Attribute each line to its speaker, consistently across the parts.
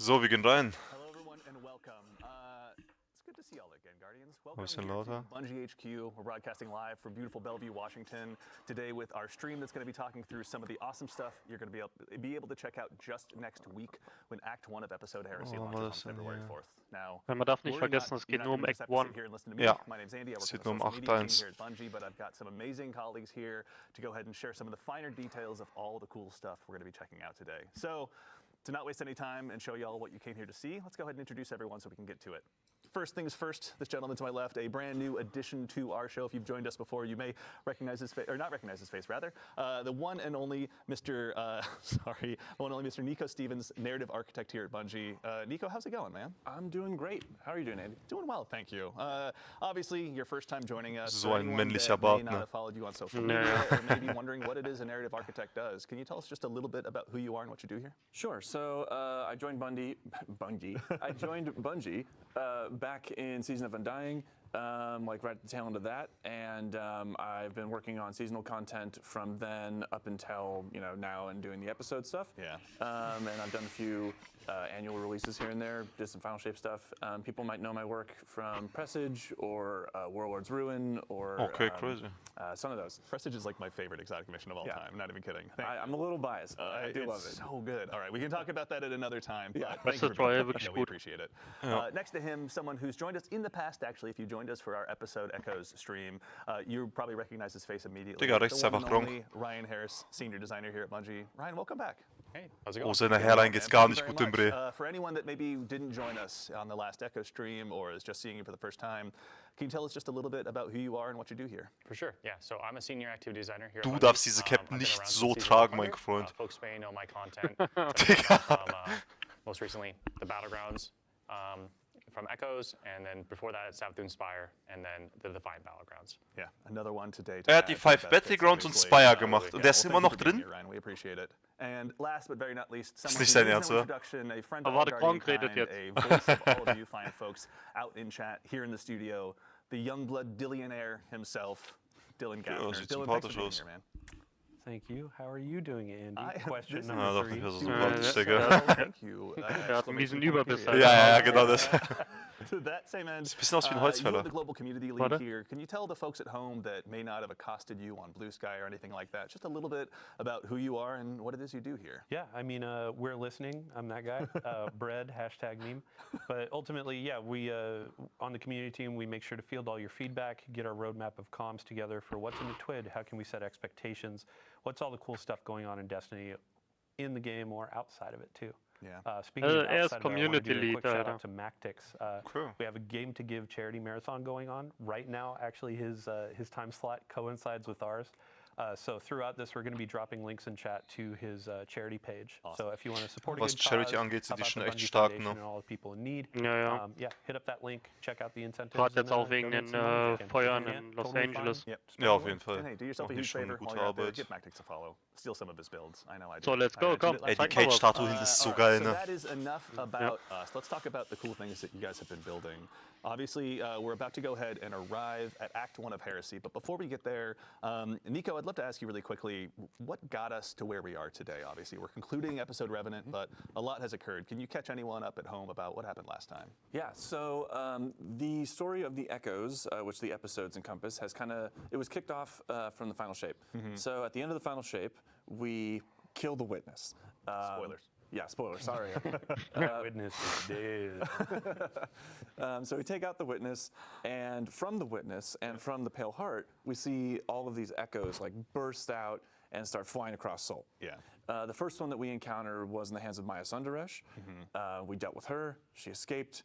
Speaker 1: So, wir gehen rein.
Speaker 2: Hello everyone and welcome. It's good to see y'all again, Guardians. Welcome
Speaker 1: Bisschen
Speaker 2: here to
Speaker 1: lauter.
Speaker 2: Bungie HQ. We're broadcasting live from beautiful Bellevue, Washington, today with our stream that's going to be talking through some of the awesome stuff you're going to be able to check out just next week when Act 1 of episode Heresy launches on February 4th. Now,
Speaker 3: Man darf nicht
Speaker 2: worry not,
Speaker 3: vergessen, es
Speaker 2: you're
Speaker 3: geht
Speaker 2: not
Speaker 3: nur
Speaker 2: gonna just
Speaker 3: Act
Speaker 2: have to
Speaker 3: 1.
Speaker 2: sit here and listen to me.
Speaker 1: Ja.
Speaker 2: My name's Andy. I work
Speaker 1: Es
Speaker 2: in
Speaker 1: geht
Speaker 2: the
Speaker 1: nur um
Speaker 2: social media team
Speaker 1: 8.1.
Speaker 2: here at Bungie, but I've got some amazing colleagues here to go ahead and share some of the finer details of all the cool stuff we're going to be checking out today. So, to not waste any time and show y'all what you came here to see, let's go ahead and introduce everyone so we can get to it. First things first, this gentleman to my left, a brand new addition to our show. If you've joined us before, you may recognize his face, or not recognize his face, rather. The one and only Mr. Nico Stevens, narrative architect here at Bungie. Nico, how's it going, man?
Speaker 4: I'm doing great. How are you doing, Andy?
Speaker 2: Doing well, thank you. Obviously, your first time joining us.
Speaker 1: So
Speaker 2: For
Speaker 1: ein
Speaker 2: anyone
Speaker 1: männlicher
Speaker 2: that may
Speaker 1: Bart,
Speaker 2: not
Speaker 1: ne?
Speaker 2: have followed you on social media or maybe wondering what it is a narrative architect does. Can you tell us just a little bit about who you are and what you do here?
Speaker 4: Sure. So I joined Bungie. I joined Bungie back in Season of Undying, like right at the tail end of that, and I've been working on seasonal content from then up until now and doing the episode stuff.
Speaker 2: Yeah.
Speaker 4: And I've done a few annual releases here and there, did some Final Shape stuff. People might know my work from Presage or Warlord's Ruin or
Speaker 1: Okay, crazy.
Speaker 4: some of those.
Speaker 2: Prestige is like my favorite exotic mission of all time. Not even kidding.
Speaker 4: I'm a little biased, but I do love it.
Speaker 2: So good. All right, we can talk about that at another time.
Speaker 4: Yeah.
Speaker 2: But thank you for
Speaker 3: Prestige
Speaker 2: being
Speaker 3: war
Speaker 2: here.
Speaker 3: wirklich
Speaker 2: We
Speaker 3: gut.
Speaker 2: appreciate it. Next to him, someone who's joined us in the past, actually, if you joined us for our episode Echoes stream, you probably recognize his face immediately.
Speaker 1: Digga, rechts
Speaker 2: The one
Speaker 1: einfach
Speaker 2: and
Speaker 1: wrong.
Speaker 2: only Ryan Harris, senior designer here at Bungie. Ryan, welcome back.
Speaker 5: Hey, how's it
Speaker 1: Oh,
Speaker 5: going?
Speaker 1: seiner
Speaker 2: Doing
Speaker 1: Hairline
Speaker 2: well,
Speaker 1: geht's
Speaker 2: man.
Speaker 1: gar
Speaker 2: Thank
Speaker 1: nicht
Speaker 2: you
Speaker 1: gut
Speaker 2: very
Speaker 1: im Bre.
Speaker 2: much. For anyone that maybe didn't join us on the last Echo stream or is just seeing you for the first time, can you tell us just a little bit about who you are and what you do here?
Speaker 5: For sure, yeah. So I'm a senior activity designer here.
Speaker 1: Du
Speaker 5: at
Speaker 1: darfst
Speaker 5: Bungie.
Speaker 1: diese
Speaker 5: I've
Speaker 1: Cap
Speaker 5: been
Speaker 1: nicht
Speaker 5: around
Speaker 1: so
Speaker 5: since season
Speaker 1: tragen, mein
Speaker 5: 100.
Speaker 1: Freund.
Speaker 5: Folks may know my content
Speaker 1: Digga.
Speaker 5: from most recently the Battlegrounds, from Echoes, and then before that it's Savathûn Spire, and then the Defiant Battlegrounds.
Speaker 2: Yeah, another one today.
Speaker 1: Er hat die 5 Battlegrounds und Spire gemacht und der ist immer noch drin.
Speaker 2: Ryan, we appreciate it. And last but very not least, someone
Speaker 1: nicht
Speaker 2: who
Speaker 1: sein
Speaker 2: needs
Speaker 1: Ernst,
Speaker 2: no
Speaker 1: oder?
Speaker 2: introduction, a friend
Speaker 3: Aber
Speaker 2: of all
Speaker 3: warte,
Speaker 2: Guardian
Speaker 3: Gronk redet
Speaker 2: kind,
Speaker 3: jetzt.
Speaker 2: a voice of all of you fine folks out in chat, here in the studio, the Youngblood Dillionaire himself, Dylan Gaffner.
Speaker 1: sieht
Speaker 2: Dylan, thanks
Speaker 1: sympathisch
Speaker 2: for being
Speaker 1: aus.
Speaker 2: here, man.
Speaker 6: Thank you. How are you doing, Andy?
Speaker 2: I am-
Speaker 6: Question
Speaker 2: this is-
Speaker 6: number
Speaker 1: Ah, doch
Speaker 6: 3.
Speaker 1: nicht mehr so
Speaker 2: Doing
Speaker 1: sympathisch,
Speaker 2: so
Speaker 1: Digga.
Speaker 2: well, thank you.
Speaker 3: hat einen miesen
Speaker 2: Exclamation
Speaker 3: Überbiss
Speaker 2: point,
Speaker 1: Ja,
Speaker 2: period.
Speaker 1: ja, genau das.
Speaker 2: To that same end,
Speaker 1: Sieht ein bisschen aus wie ein
Speaker 2: you are
Speaker 1: Holzfäller.
Speaker 2: the global community lead
Speaker 3: Warte.
Speaker 2: here. Can you tell the folks at home that may not have accosted you on Blue Sky or anything like that, just a little bit about who you are and what it is you do here?
Speaker 6: Yeah, I mean, we're listening. I'm that guy. Bread, #meme. But ultimately, yeah, we, on the community team, we make sure to field all your feedback, get our roadmap of comms together for what's in the TWID, how can we set expectations, what's all the cool stuff going on in Destiny in the game or outside of it, too.
Speaker 2: Yeah.
Speaker 6: Speaking of
Speaker 3: er ist
Speaker 6: outside of it, I wanna
Speaker 3: community
Speaker 6: do a quick
Speaker 3: lead,
Speaker 6: shout
Speaker 3: Alter.
Speaker 6: out to Mactix.
Speaker 1: Cool.
Speaker 6: We have a Game to Give charity marathon going on right now. Actually, his time slot coincides with ours. So throughout this, we're going to be dropping links in chat to his charity page.
Speaker 2: Awesome.
Speaker 6: So if you want to support a
Speaker 1: Was
Speaker 6: good
Speaker 1: Charity
Speaker 6: cause,
Speaker 1: angeht, sind
Speaker 6: help
Speaker 1: die
Speaker 6: out
Speaker 1: schon
Speaker 6: the
Speaker 1: echt
Speaker 6: Bungie
Speaker 1: stark,
Speaker 6: Foundation
Speaker 1: ne?
Speaker 6: and all the people in need.
Speaker 3: Ja, ja.
Speaker 6: Hit up that link, check out the incentives.
Speaker 3: Gerade jetzt
Speaker 6: and,
Speaker 3: auch wegen
Speaker 6: donate
Speaker 3: den
Speaker 6: some money if you can.
Speaker 3: Feuern
Speaker 6: Yeah,
Speaker 3: in Los
Speaker 6: totally fine.
Speaker 3: Angeles.
Speaker 2: Yep.
Speaker 1: Ja, auf jeden Fall.
Speaker 2: And hey, do yourself a
Speaker 1: Machen die
Speaker 2: huge
Speaker 1: schon
Speaker 2: favor
Speaker 1: gute
Speaker 2: while you're out there.
Speaker 1: Arbeit.
Speaker 2: Give Mactix a follow. Steal some of his builds. I know I do.
Speaker 3: So, let's
Speaker 2: I
Speaker 3: go,
Speaker 2: mentioned
Speaker 3: komm.
Speaker 2: it
Speaker 1: Ey,
Speaker 2: last
Speaker 1: die
Speaker 3: Zeig mal was.
Speaker 1: Cage-Statue hinten ist so
Speaker 2: all
Speaker 1: geil,
Speaker 2: so
Speaker 1: ne?
Speaker 2: that is enough about us. Let's talk about the cool things that you guys have been building. Obviously, we're about to go ahead and arrive at Act 1 of Heresy. But before we get there, Nico, I'd love to ask you really quickly, what got us to where we are today? Obviously, we're concluding episode Revenant, but a lot has occurred. Can you catch anyone up at home about what happened last time?
Speaker 4: Yeah, so the story of the Echoes, which the episodes encompass, has it was kicked off from the Final Shape. So at the end of the Final Shape, we kill the Witness.
Speaker 2: Spoilers.
Speaker 4: Yeah, spoilers, sorry.
Speaker 6: Witness is dead.
Speaker 4: So we take out the Witness, and from the Witness and from the Pale Heart, we see all of these Echoes like burst out and start flying across Sol.
Speaker 2: Yeah.
Speaker 4: The first one that we encountered was in the hands of Maya Sundaresh. We dealt with her, she escaped.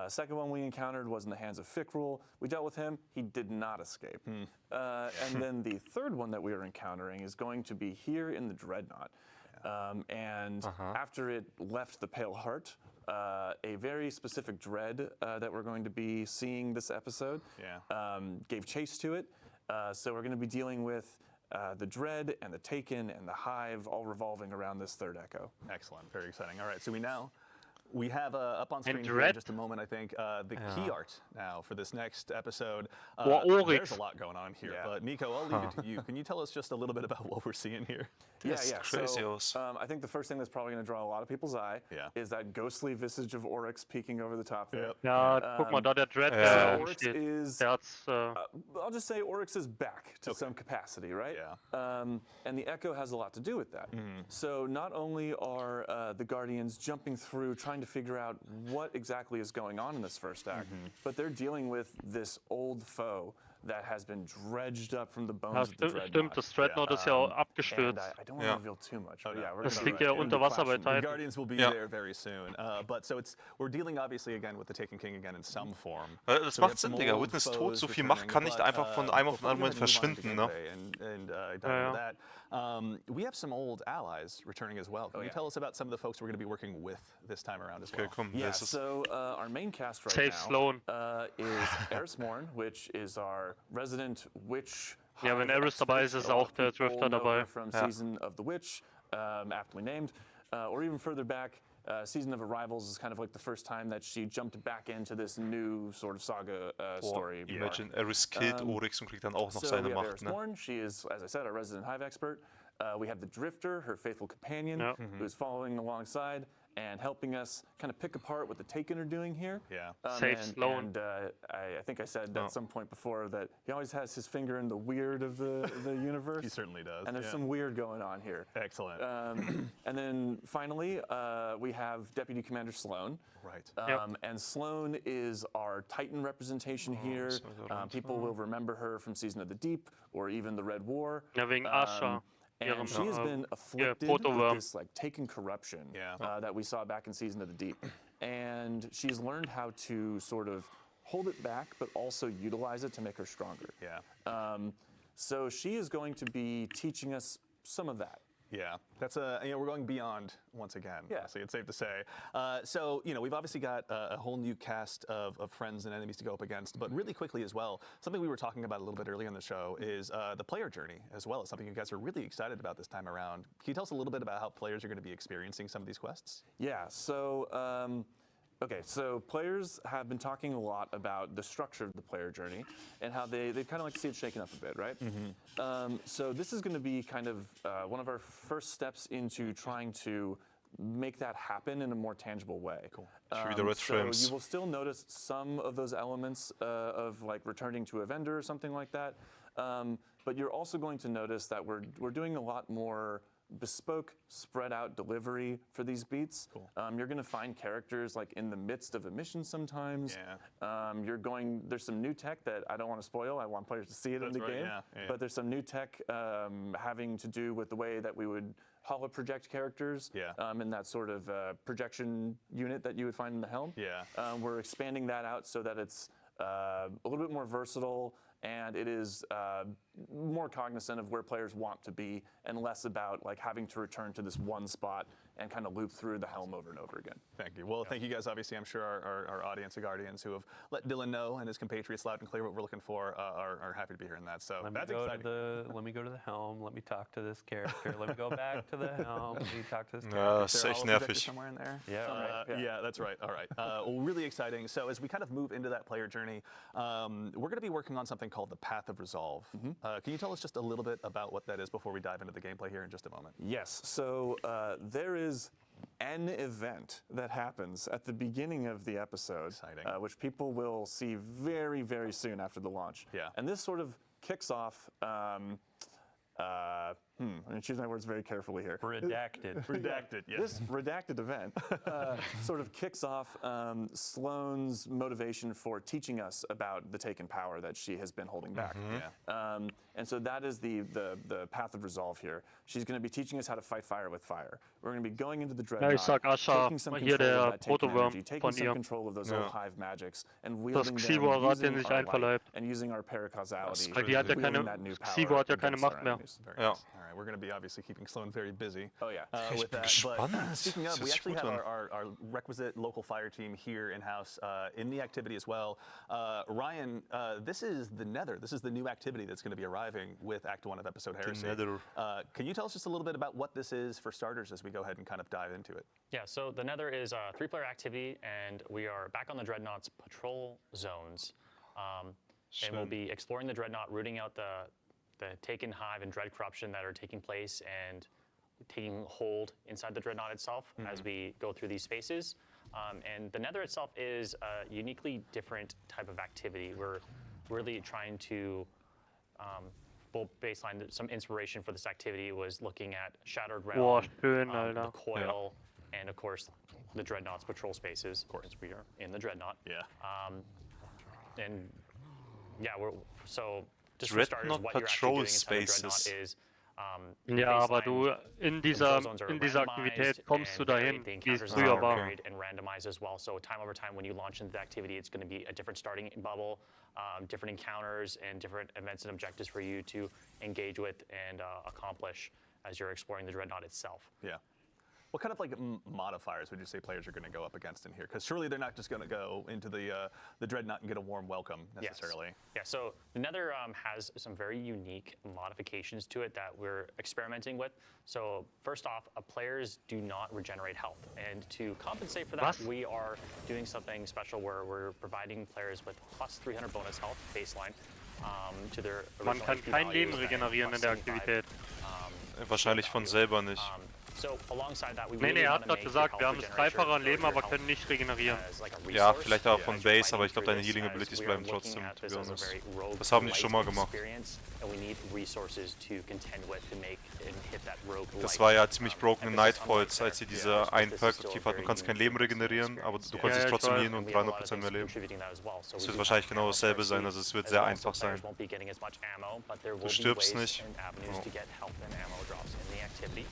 Speaker 4: Second one we encountered was in the hands of Fikrul. We dealt with him, he did not escape. And then the third one that we are encountering is going to be here in the Dreadnought. After it left the Pale Heart, a very specific dread that we're going to be seeing this episode gave chase to it. So we're going to be dealing with the Dread and the Taken and the Hive all revolving around this third Echo.
Speaker 2: Excellent. Very exciting. All right, so we now We have up on screen here in just a moment, I think, the key art now for this next episode. There's a lot going on here, but Nico, I'll leave it to you. Can you tell us just a little bit about what we're seeing here?
Speaker 1: Crazy.
Speaker 4: So, I think the first thing that's probably going to draw a lot of people's eye is that ghostly visage of Oryx peeking over the top there.
Speaker 3: Ja, guck mal, da der Dread
Speaker 4: Oryx
Speaker 3: steht.
Speaker 4: is,
Speaker 3: Der hat's,
Speaker 4: I'll just say Oryx is back to some capacity, right? And the Echo has a lot to do with that. So not only are the Guardians jumping through, trying to figure out what exactly is going on in this first act, but they're dealing with this old foe that has been dredged up from the bones of the Dreadnought.
Speaker 3: Stimmt, das Dreadnought ist ja auch abgestürzt.
Speaker 4: I don't want to reveal too much, but we're
Speaker 3: Das
Speaker 4: gonna
Speaker 3: liegt ja unter Wasser bei
Speaker 2: The
Speaker 3: Titan.
Speaker 2: Guardians will be there very soon. But so we're dealing obviously again with the Taken King again in some form.
Speaker 1: Das macht Sinn, Digga. Witness tot, so viel Macht kann nicht einfach von einem auf den anderen Moment verschwinden, ne?
Speaker 2: We have some old allies returning as well. Can you tell us about some of the folks we're going to be working with this time around as well?
Speaker 1: Komm,
Speaker 4: Yeah, so our main cast right
Speaker 3: Save
Speaker 4: now
Speaker 3: Sloan.
Speaker 4: Is Eris Morn, which is our resident witch.
Speaker 3: Ja, wenn Eris dabei ist, ist auch der Drifter dabei.
Speaker 4: From Season of the Witch, aptly named, or even further back, Season of Arrivals is kind of like the first time that she jumped back into this new sort of saga story.
Speaker 1: Imagine Eris killt Oryx und kriegt dann auch noch
Speaker 4: So
Speaker 1: seine
Speaker 4: we have
Speaker 1: Macht,
Speaker 4: Eris
Speaker 1: ne?
Speaker 4: Morn. She is, as I said, our resident hive expert. We have the Drifter, her faithful companion, who's following alongside and helping us kind of pick apart what the Taken are doing here.
Speaker 3: Save Sloan.
Speaker 4: And I think I said at some point before that he always has his finger in the weird of the universe.
Speaker 2: He certainly does.
Speaker 4: And there's some weird going on here.
Speaker 2: Excellent.
Speaker 4: And then finally, we have Deputy Commander Sloan.
Speaker 2: Right.
Speaker 4: And Sloan is our Titan representation here. People will remember her from Season of the Deep or even the Red War.
Speaker 3: Ja, wegen Asha.
Speaker 4: And she has been afflicted with this like Taken corruption that we saw back in Season of the Deep. And she's learned how to sort of hold it back, but also utilize it to make her stronger. So she is going to be teaching us some of that.
Speaker 2: Yeah, that's we're going beyond once again. So it's safe to say. So we've obviously got a whole new cast of friends and enemies to go up against. But really quickly as well, something we were talking about a little bit earlier in the show is the player journey as well. It's something you guys are really excited about this time around. Can you tell us a little bit about how players are going to be experiencing some of these quests?
Speaker 4: Yeah. So. Okay, so players have been talking a lot about the structure of the player journey and how they'd kind of like to see it shaken up a bit, right? So this is going to be kind of one of our first steps into trying to make that happen in a more tangible way.
Speaker 1: Cool. Should be the red frames.
Speaker 4: So you will still notice some of those elements of like returning to a vendor or something like that, but you're also going to notice that we're doing a lot more bespoke, spread out delivery for these beats. You're going to find characters like in the midst of a mission sometimes. There's some new tech that I don't want to spoil. I want players to see it in the game. But there's some new tech having to do with the way that we would holo project characters in that sort of projection unit that you would find in the helm. We're expanding that out so that it's a little bit more versatile, and it is more cognizant of where players want to be and less about like having to return to this one spot and kind of loop through the helm over and over again.
Speaker 2: Thank you. Well, thank you guys. Obviously, I'm sure our audience of Guardians who have let Dylan know and his compatriots loud and clear what we're looking for are happy to be hearing that. So that's exciting.
Speaker 6: Let me go to the helm. Let me talk to this character. Let me go back to the helm. Let me talk to this character.
Speaker 1: Das ist echt nervig.
Speaker 2: Somewhere in there.
Speaker 6: Yeah,
Speaker 2: that's right. All right. Well, really exciting. So as we kind of move into that player journey, we're going to be working on something called the Path of Resolve. Can you tell us just a little bit about what that is before we dive into the gameplay here in just a moment?
Speaker 4: Yes. So there is an event that happens at the beginning of the episode, which people will see very, very soon after the launch. And this sort of kicks off. I'm going to choose my words very carefully here.
Speaker 6: Redacted.
Speaker 2: Redacted, yes.
Speaker 4: This redacted event sort of kicks off Sloane's motivation for teaching us about the Taken power that she has been holding back. And so that is the path of resolve here. She's going to be teaching us how to fight fire with fire. We're going to be going into the Dreadnought,
Speaker 3: ich sag Asha,
Speaker 4: taking some
Speaker 3: hier
Speaker 4: control
Speaker 3: der
Speaker 4: of that Taken
Speaker 3: Protowurm
Speaker 4: energy, taking
Speaker 3: von
Speaker 4: some
Speaker 3: ihr.
Speaker 4: control of those old hive magics, and
Speaker 3: Das
Speaker 4: wielding them
Speaker 3: Xivor hat den
Speaker 4: using
Speaker 3: sich
Speaker 4: our light
Speaker 3: einverleibt.
Speaker 4: and using our paracausality,
Speaker 3: Weil die hat ja
Speaker 4: wielding
Speaker 3: keine,
Speaker 4: that new power
Speaker 3: Xivor hat ja keine
Speaker 4: against our
Speaker 3: Macht mehr.
Speaker 4: enemies.
Speaker 2: Very nice. All right, we're going to be obviously keeping Sloan very busy.
Speaker 4: Oh yeah.
Speaker 2: With that.
Speaker 1: gespannt.
Speaker 2: But speaking of,
Speaker 1: Das
Speaker 2: we
Speaker 1: hört sich
Speaker 2: actually
Speaker 1: gut
Speaker 2: have
Speaker 1: an.
Speaker 2: our requisite local fire team here in-house in the activity as well. Ryan, this is the Nether. This is the new activity that's going to be arriving with Act 1 of episode Heresy.
Speaker 1: Nether.
Speaker 2: Can you tell us just a little bit about what this is for starters as we go ahead and kind of dive into it?
Speaker 5: Yeah, so the Nether is a 3-player activity, and we are back on the Dreadnought's patrol zones. And we'll be exploring the Dreadnought, rooting out the Taken Hive and Dread Corruption that are taking place and taking hold inside the Dreadnought itself as we go through these spaces. And the Nether itself is a uniquely different type of activity. We're really trying to baseline some inspiration for this activity was looking at Shattered Realm,
Speaker 3: Boah, schön,
Speaker 5: the
Speaker 3: Alter.
Speaker 5: Coil, and of course the Dreadnought's patrol spaces. Of course, we are in the Dreadnought.
Speaker 2: Yeah.
Speaker 5: And yeah, so just for starters,
Speaker 1: Dreadnought
Speaker 5: what you're actually
Speaker 1: patrol
Speaker 5: doing inside the Dreadnought
Speaker 1: spaces.
Speaker 5: is
Speaker 3: Ja, aber du, in dieser
Speaker 5: zones are
Speaker 3: Aktivität
Speaker 5: randomized
Speaker 3: kommst du
Speaker 5: and
Speaker 3: dahin,
Speaker 5: the
Speaker 3: wie es
Speaker 5: encounters
Speaker 3: früher
Speaker 5: are
Speaker 3: war.
Speaker 5: varied and randomized as well. So time over time, when you launch into the activity, it's going to be a different starting bubble, different encounters, and different events and objectives for you to engage with and accomplish as you're exploring the Dreadnought itself.
Speaker 2: Yeah. What kind of like modifiers would you say players are going to go up against in here? Because surely they're not just going to go into the Dreadnought and get a warm welcome necessarily.
Speaker 5: Yes. Yeah, so the Nether has some very unique modifications to it that we're experimenting with. So first off, players do not regenerate health. And to compensate for that,
Speaker 3: Was?
Speaker 5: we are doing something special where we're providing players with plus 300 bonus health baseline to their
Speaker 3: Man
Speaker 5: original
Speaker 3: kann
Speaker 5: HP
Speaker 3: kein
Speaker 5: values
Speaker 3: Leben
Speaker 5: and
Speaker 3: regenerieren in der
Speaker 5: plus 75,
Speaker 3: Aktivität.
Speaker 1: Wahrscheinlich von selber nicht.
Speaker 5: So alongside that, we
Speaker 3: Nee,
Speaker 5: really
Speaker 3: er
Speaker 5: wanna
Speaker 3: hat gerade
Speaker 5: make your
Speaker 3: gesagt,
Speaker 5: health
Speaker 3: wir haben das
Speaker 5: regeneration
Speaker 3: Dreifache an
Speaker 5: or
Speaker 3: Leben,
Speaker 5: your
Speaker 3: aber
Speaker 5: health
Speaker 3: können nicht regenerieren.
Speaker 5: as like a
Speaker 1: Ja,
Speaker 5: resource.
Speaker 1: vielleicht auch von
Speaker 5: As
Speaker 1: Base,
Speaker 5: you're
Speaker 1: aber ich glaube, deine
Speaker 5: fighting through
Speaker 1: Healing
Speaker 5: this,
Speaker 1: Abilities
Speaker 5: as we
Speaker 1: bleiben
Speaker 5: are looking
Speaker 1: trotzdem,
Speaker 5: at
Speaker 1: to be
Speaker 5: this as a
Speaker 1: honest.
Speaker 5: very
Speaker 1: Das haben die
Speaker 5: roguelite
Speaker 1: schon mal gemacht.
Speaker 5: experience, and we need resources to contend with to make and hit that roguelite.
Speaker 1: Das war ja ziemlich broken in
Speaker 5: And this is
Speaker 1: Nightfalls,
Speaker 5: unlike
Speaker 1: als sie
Speaker 5: there.
Speaker 1: diese
Speaker 5: Yeah,
Speaker 1: einen
Speaker 5: this is
Speaker 1: Perk
Speaker 5: still
Speaker 1: aktiv
Speaker 5: a
Speaker 1: hatten. Du
Speaker 5: very
Speaker 1: kannst kein
Speaker 5: unique
Speaker 1: Leben regenerieren, aber du
Speaker 5: experience.
Speaker 1: konntest
Speaker 3: Ja, ich
Speaker 1: trotzdem
Speaker 3: weiß.
Speaker 1: healen
Speaker 5: And
Speaker 1: und
Speaker 5: we have a lot of
Speaker 1: 300% mehr
Speaker 5: things
Speaker 1: Leben.
Speaker 5: contributing that as well. So
Speaker 1: Es
Speaker 5: we
Speaker 1: wird
Speaker 5: do
Speaker 1: wahrscheinlich
Speaker 5: have
Speaker 1: genau
Speaker 5: ammo
Speaker 1: dasselbe
Speaker 5: scarcity
Speaker 1: sein, also es wird
Speaker 5: as
Speaker 1: sehr
Speaker 5: well, so
Speaker 1: einfach sein.
Speaker 5: players won't be getting as much ammo, but there will
Speaker 1: Du
Speaker 5: be
Speaker 1: stirbst
Speaker 5: ways
Speaker 1: nicht.
Speaker 5: and avenues
Speaker 1: Oh.
Speaker 5: to get health and ammo drops in the activity,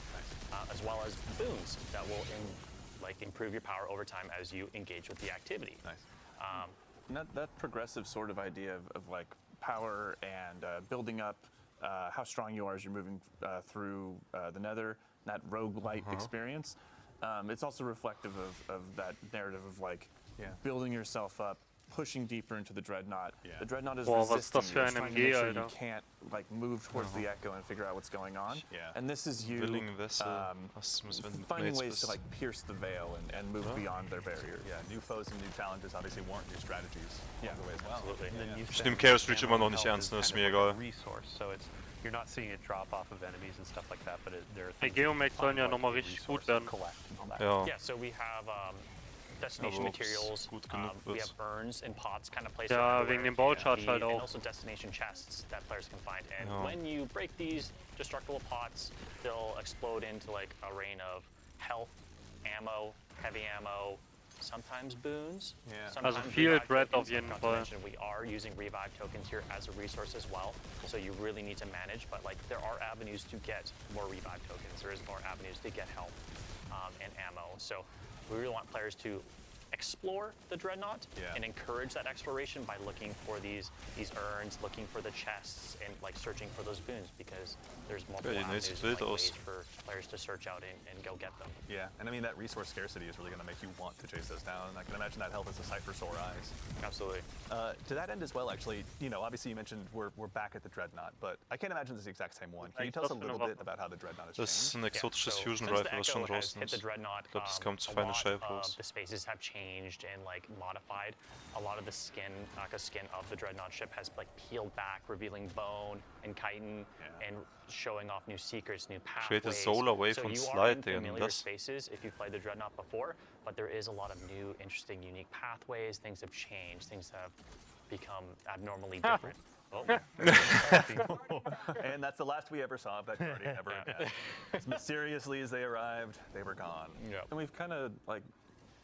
Speaker 5: as well as boons that will improve your power over time as you engage with the activity.
Speaker 2: Nice.
Speaker 4: And that progressive sort of idea of like power and building up how strong you are as you're moving through the Nether, that roguelite experience, it's also reflective of that narrative of like building yourself up, pushing deeper into the Dreadnought.
Speaker 2: Yeah.
Speaker 4: The Dreadnought is
Speaker 3: Boah, was ist
Speaker 4: resisting
Speaker 3: das
Speaker 4: you.
Speaker 3: für
Speaker 4: It's
Speaker 3: ein
Speaker 4: trying to
Speaker 3: MG,
Speaker 4: make sure you
Speaker 3: Alter.
Speaker 4: can't like move towards the echo and figure out what's going on.
Speaker 2: Yeah.
Speaker 4: And this is you
Speaker 1: Willing Vessel. Was muss, wenn du mit
Speaker 4: finding
Speaker 1: Mates
Speaker 4: ways to
Speaker 1: bist.
Speaker 4: like pierce the veil and move beyond their barrier.
Speaker 2: Yeah, new foes and new challenges obviously warrant new strategies along the way as well.
Speaker 5: Absolutely.
Speaker 6: And then you
Speaker 1: Ich
Speaker 6: spend
Speaker 1: nehme Chaos Reach
Speaker 6: ammo
Speaker 1: immer noch
Speaker 6: and
Speaker 1: nicht
Speaker 6: health
Speaker 1: ernst, ne,
Speaker 6: as
Speaker 1: ist
Speaker 6: kind
Speaker 1: mir
Speaker 6: of like
Speaker 1: egal.
Speaker 6: a resource, so you're not seeing it drop off of enemies and stuff like that, but there are
Speaker 3: Die
Speaker 6: things that
Speaker 3: Geomech sollen ja
Speaker 6: like
Speaker 3: nochmal
Speaker 6: a
Speaker 3: richtig gut
Speaker 6: resource to
Speaker 3: werden.
Speaker 6: collect and all that.
Speaker 1: Ja.
Speaker 5: Yeah, so we have destination
Speaker 1: Aber ob's
Speaker 5: materials.
Speaker 1: gut genug
Speaker 5: We
Speaker 1: wird.
Speaker 5: have urns and pots kind of placed
Speaker 3: Ja,
Speaker 5: everywhere.
Speaker 3: wegen dem Ballcharge halt
Speaker 5: And
Speaker 3: auch.
Speaker 5: also destination chests that players can find. And
Speaker 1: Ja.
Speaker 5: when you break these destructible pots, they'll explode into like a rain of health, ammo, heavy ammo, sometimes boons.
Speaker 2: Yeah.
Speaker 5: Sometimes
Speaker 3: Also viel
Speaker 5: revive
Speaker 3: Dread
Speaker 5: tokens.
Speaker 3: auf jeden
Speaker 5: Not to
Speaker 3: Fall.
Speaker 5: mention we are using revive tokens here as a resource as well. So you really need to manage, but like there are avenues to get more revive tokens. There is more avenues to get health and ammo. So we really want players to explore the Dreadnought and encourage that exploration by looking for these urns, looking for the chests, and like searching for those boons because there's multiple
Speaker 1: Ja, die
Speaker 5: avenues
Speaker 1: sieht
Speaker 5: and like,
Speaker 1: wild
Speaker 5: ways
Speaker 1: aus.
Speaker 5: for players to search out and go get them.
Speaker 2: Yeah, and I mean that resource scarcity is really going to make you want to chase those down. And I can imagine that health is a sight for sore eyes.
Speaker 5: Absolutely.
Speaker 2: To that end as well, actually, you know, obviously you mentioned we're back at the Dreadnought, but I can't imagine it's the exact same one. Can you tell us a little bit about how the Dreadnought has
Speaker 1: Das ist
Speaker 2: changed?
Speaker 1: ein exotisches
Speaker 5: so
Speaker 1: Fusion
Speaker 5: since
Speaker 1: Rifle,
Speaker 5: the
Speaker 1: was schon
Speaker 5: Echo has
Speaker 1: draußen
Speaker 5: hit the
Speaker 1: ist.
Speaker 5: Dreadnought,
Speaker 1: Ich glaube, das kam zu
Speaker 5: a
Speaker 1: Feinde
Speaker 5: lot
Speaker 1: Shellforce.
Speaker 5: of the spaces have changed and like modified. A lot of the skin, skin of the Dreadnought ship has like peeled back, revealing bone and chitin and showing off new secrets, new
Speaker 1: Create a
Speaker 5: pathways.
Speaker 1: solar wave
Speaker 5: so
Speaker 1: on
Speaker 5: you
Speaker 1: slide,
Speaker 5: are in
Speaker 1: Digga,
Speaker 5: familiar
Speaker 1: das.
Speaker 5: spaces if you've played the Dreadnought before, but there is a lot of new, interesting, unique pathways. Things have changed. Things have become abnormally different. Oh.
Speaker 2: And that's the last we ever saw of that guardian ever again. As mysteriously as they arrived, they were gone.
Speaker 5: Yeah.
Speaker 4: And we've kind of like,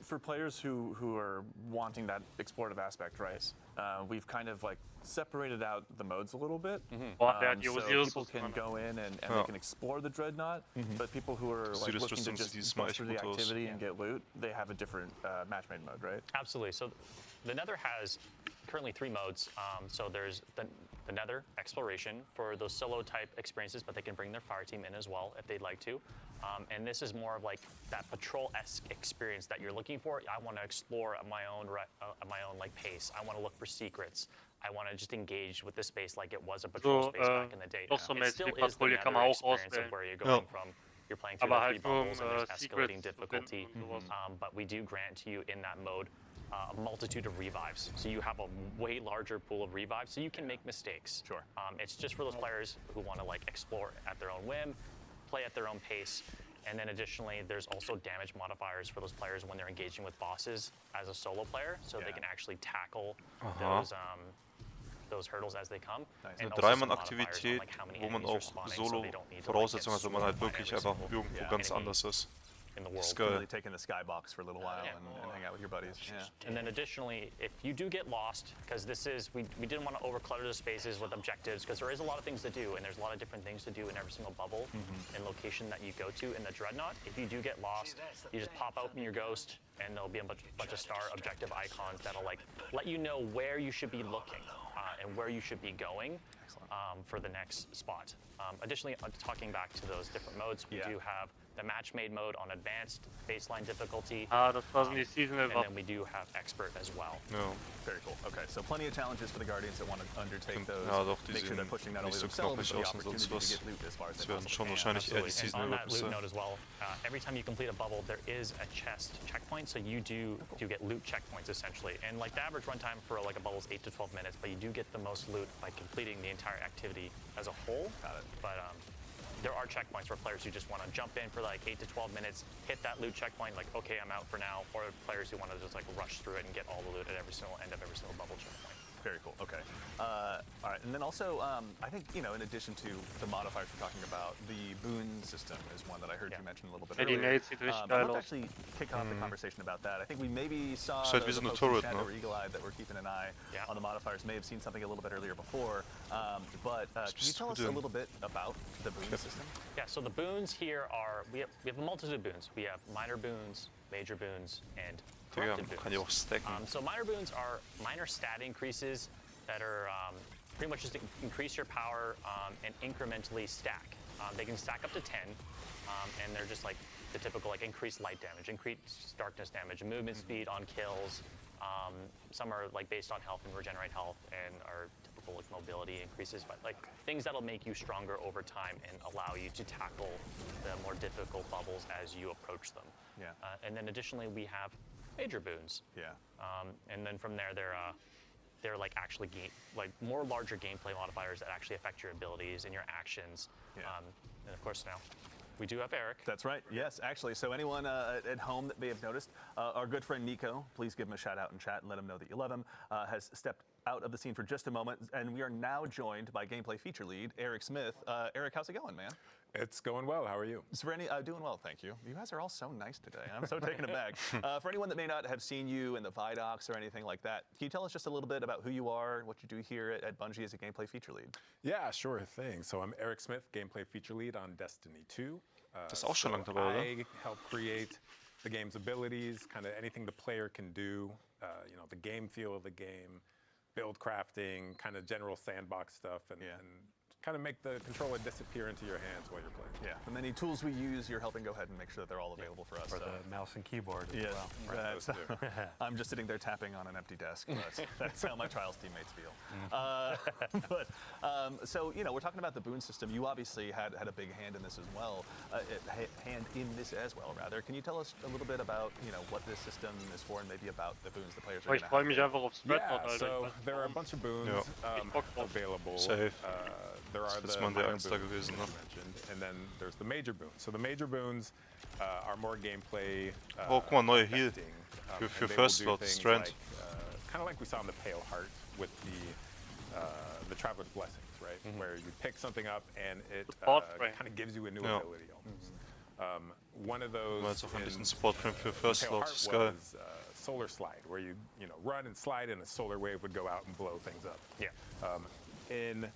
Speaker 4: for players who are wanting that explorative aspect, right? We've kind of like separated out the modes a little bit.
Speaker 3: Boah, der hat
Speaker 4: So
Speaker 3: Osiris
Speaker 4: people can
Speaker 3: Rüstung.
Speaker 4: go in and
Speaker 1: Ja.
Speaker 4: they can explore the Dreadnought, but people who are like
Speaker 1: Osiris
Speaker 4: looking to
Speaker 1: Rüstung sieht
Speaker 4: just
Speaker 1: dieses Mal
Speaker 4: bust
Speaker 1: echt
Speaker 4: through the
Speaker 1: gut aus.
Speaker 4: activity and get loot, they have a different matchmade mode, right?
Speaker 5: Absolutely. So the Nether has currently 3 modes. So there's the the Nether, exploration for those solo type experiences, but they can bring their fire team in as well if they'd like to. And this is more of like that patrol-esque experience that you're looking for. I want to explore at my own like pace. I want to look for secrets. I want to just engage with the space like it was a patrol
Speaker 3: So,
Speaker 5: space back in the day.
Speaker 3: doch so
Speaker 5: It still
Speaker 3: mäßig
Speaker 5: is the
Speaker 3: Patrouille kann
Speaker 5: Nether
Speaker 3: man auch
Speaker 5: experience of
Speaker 3: auswählen.
Speaker 5: where you're going from. You're playing through
Speaker 3: Aber
Speaker 5: the 3
Speaker 3: halt nur,
Speaker 5: bubbles and there's
Speaker 3: Secrets
Speaker 5: escalating
Speaker 3: zu
Speaker 5: difficulty.
Speaker 3: finden und sowas.
Speaker 5: But we do grant to you in that mode a multitude of revives. So you have a way larger pool of revives, so you can make mistakes.
Speaker 2: Sure.
Speaker 5: It's just for those players who want to like explore at their own whim, play at their own pace. And then additionally, there's also damage modifiers for those players when they're engaging with bosses as a solo player, so they can actually tackle those hurdles as they come.
Speaker 2: Nice.
Speaker 5: And
Speaker 1: Eine
Speaker 5: also some
Speaker 1: Dreimann-Aktivität,
Speaker 5: modifiers on, like, how many
Speaker 1: wo man
Speaker 5: enemies are
Speaker 1: auch
Speaker 5: spawning, so
Speaker 1: Solo
Speaker 5: they don't need to, like,
Speaker 1: Voraussetzungen
Speaker 5: get
Speaker 1: hat, wenn man halt
Speaker 5: swarmed by
Speaker 1: wirklich
Speaker 5: every
Speaker 1: einfach
Speaker 5: single
Speaker 1: irgendwo ganz
Speaker 5: enemy
Speaker 1: anders ist.
Speaker 5: in the
Speaker 1: Ist
Speaker 5: world.
Speaker 1: geil.
Speaker 2: Really taking the skybox for a little while and hang out with your buddies. Yeah.
Speaker 5: And then additionally, if you do get lost, because this is, we didn't want to overclutter the spaces with objectives, because there is a lot of things to do, and there's a lot of different things to do in every single bubble and location that you go to in the Dreadnought. If you do get lost, you just pop open your ghost, and there'll be a bunch of star objective icons that'll like let you know where you should be looking and where you should be going for the next spot. Additionally, talking back to those different modes, we do have the match-made mode on advanced baseline difficulty.
Speaker 3: Das waren die Seasonal
Speaker 5: And
Speaker 3: Waffen.
Speaker 5: then we do have expert as well.
Speaker 1: Ja.
Speaker 2: Very cool. Okay, so plenty of challenges for the Guardians that want to undertake those.
Speaker 1: Ja, doch, die
Speaker 2: Make sure they're
Speaker 1: sehen
Speaker 2: pushing not
Speaker 1: nicht
Speaker 2: only
Speaker 1: so
Speaker 2: themselves,
Speaker 1: knoppig
Speaker 2: but the
Speaker 1: aus und sonst
Speaker 2: opportunity to
Speaker 1: was.
Speaker 2: get loot as far as
Speaker 1: Das
Speaker 2: they
Speaker 1: werden
Speaker 2: possibly
Speaker 1: schon
Speaker 2: can.
Speaker 1: wahrscheinlich eher die
Speaker 2: Absolutely.
Speaker 1: Seasonal
Speaker 5: On that
Speaker 1: Weapons
Speaker 5: loot
Speaker 1: sein.
Speaker 5: note as well, every time you complete a bubble, there is a chest checkpoint, so you do get loot checkpoints essentially. And like the average runtime for like a bubble is 8 to 12 minutes, but you do get the most loot by completing the entire activity as a whole.
Speaker 2: Got it.
Speaker 5: But there are checkpoints for players who just want to jump in for like 8 to 12 minutes, hit that loot checkpoint, like, okay, I'm out for now, or players who want to just like rush through it and get all the loot at every single end of every single bubble checkpoint.
Speaker 2: Very cool. Okay. All right. And then also, I think, in addition to the modifiers we're talking about, the boon system is one that I heard you mention a little bit
Speaker 3: Ja, die
Speaker 2: earlier.
Speaker 3: Nades sieht richtig
Speaker 2: I'd
Speaker 3: geil
Speaker 2: love to
Speaker 3: aus.
Speaker 2: actually kick off the conversation about that. I think we maybe saw
Speaker 1: Ist halt wie
Speaker 2: the
Speaker 1: so eine
Speaker 2: folks in
Speaker 1: Turret,
Speaker 2: chat
Speaker 1: ne?
Speaker 2: that were eagle-eyed that were keeping an eye on the modifiers may have seen something a little bit earlier before. But can you tell us a little bit about the boon system?
Speaker 5: Yeah, so the boons here are, we have a multitude of boons. We have minor boons, major boons, and
Speaker 1: Digga,
Speaker 5: corrupted
Speaker 1: man kann die auch
Speaker 5: boons.
Speaker 1: stacken.
Speaker 5: So minor boons are minor stat increases that are pretty much just increase your power and incrementally stack. They can stack up to 10, and they're just like the typical like increased light damage, increased darkness damage, movement speed on kills. Some are like based on health and regenerate health, and are typical like mobility increases, but like things that'll make you stronger over time and allow you to tackle the more difficult bubbles as you approach them.
Speaker 2: Yeah.
Speaker 5: And then additionally, we have major boons.
Speaker 2: Yeah.
Speaker 5: And then from there, they're like actually more larger gameplay modifiers that actually affect your abilities and your actions.
Speaker 2: Yeah.
Speaker 5: And of course now, we do have Eric.
Speaker 2: That's right. Yes, actually. So anyone at home that may have noticed, our good friend Nico, please give him a shout out in chat and let him know that you love him, has stepped out of the scene for just a moment, and we are now joined by gameplay feature lead Eric Smith. Eric, how's it going, man?
Speaker 7: It's going well. How are you?
Speaker 2: Doing well, thank you. You guys are all so nice today. I'm so taken aback. For anyone that may not have seen you in the Vidocs or anything like that, can you tell us just a little bit about who you are, what you do here at Bungie as a gameplay feature lead?
Speaker 7: Yeah, sure thing. So I'm Eric Smith, gameplay feature lead on Destiny 2.
Speaker 1: Das ist auch schon lang dabei, oder?
Speaker 7: I help create the game's abilities, kind of anything the player can do, the game feel of the game, build crafting, kind of general sandbox stuff, and kind of make the controller disappear into your hands while you're playing.
Speaker 2: Yeah, the many tools we use, you're helping go ahead and make sure that they're all available for us.
Speaker 6: For the mouse and keyboard as
Speaker 2: Yeah,
Speaker 6: well.
Speaker 7: Those two.
Speaker 2: I'm just sitting there tapping on an empty desk, but that's how my Trials teammates feel. So, we're talking about the boon system. You obviously had a big hand in this as well, rather. Can you tell us a little bit about, what this system is for and maybe about the boons the players are
Speaker 3: Aber
Speaker 2: going
Speaker 3: ich
Speaker 2: to
Speaker 3: freue mich
Speaker 2: have?
Speaker 3: einfach aufs Dreadnought,
Speaker 7: Yeah,
Speaker 3: Alter.
Speaker 7: so there are a bunch of boons
Speaker 3: Bock drauf.
Speaker 7: available.
Speaker 1: Safe.
Speaker 7: There are
Speaker 1: Das
Speaker 7: the
Speaker 1: ist mal der
Speaker 7: minor
Speaker 1: Eins da
Speaker 7: boons
Speaker 1: gewesen,
Speaker 7: that
Speaker 1: ne?
Speaker 7: you mentioned, and then there's the major boons. So the major boons are more gameplay.
Speaker 1: Oh, guck mal, neue Heal.
Speaker 7: affecting,
Speaker 1: Für
Speaker 7: and they will
Speaker 1: First
Speaker 7: do
Speaker 1: Slot,
Speaker 7: things
Speaker 1: Strand.
Speaker 7: Kind of like we saw in the Pale Heart with the Traveler's Blessings, right? Where you pick something up and it
Speaker 3: Support frame.
Speaker 7: kind of gives you a new
Speaker 1: Ja.
Speaker 7: ability almost. One of those
Speaker 1: Mal jetzt auch ein bisschen
Speaker 7: in
Speaker 1: Support für First
Speaker 7: Pale
Speaker 1: Slot,
Speaker 7: Heart
Speaker 1: das ist geil.
Speaker 7: was Solar Slide, where you run and slide and a solar wave would go out and blow things up.
Speaker 5: Yeah.
Speaker 7: In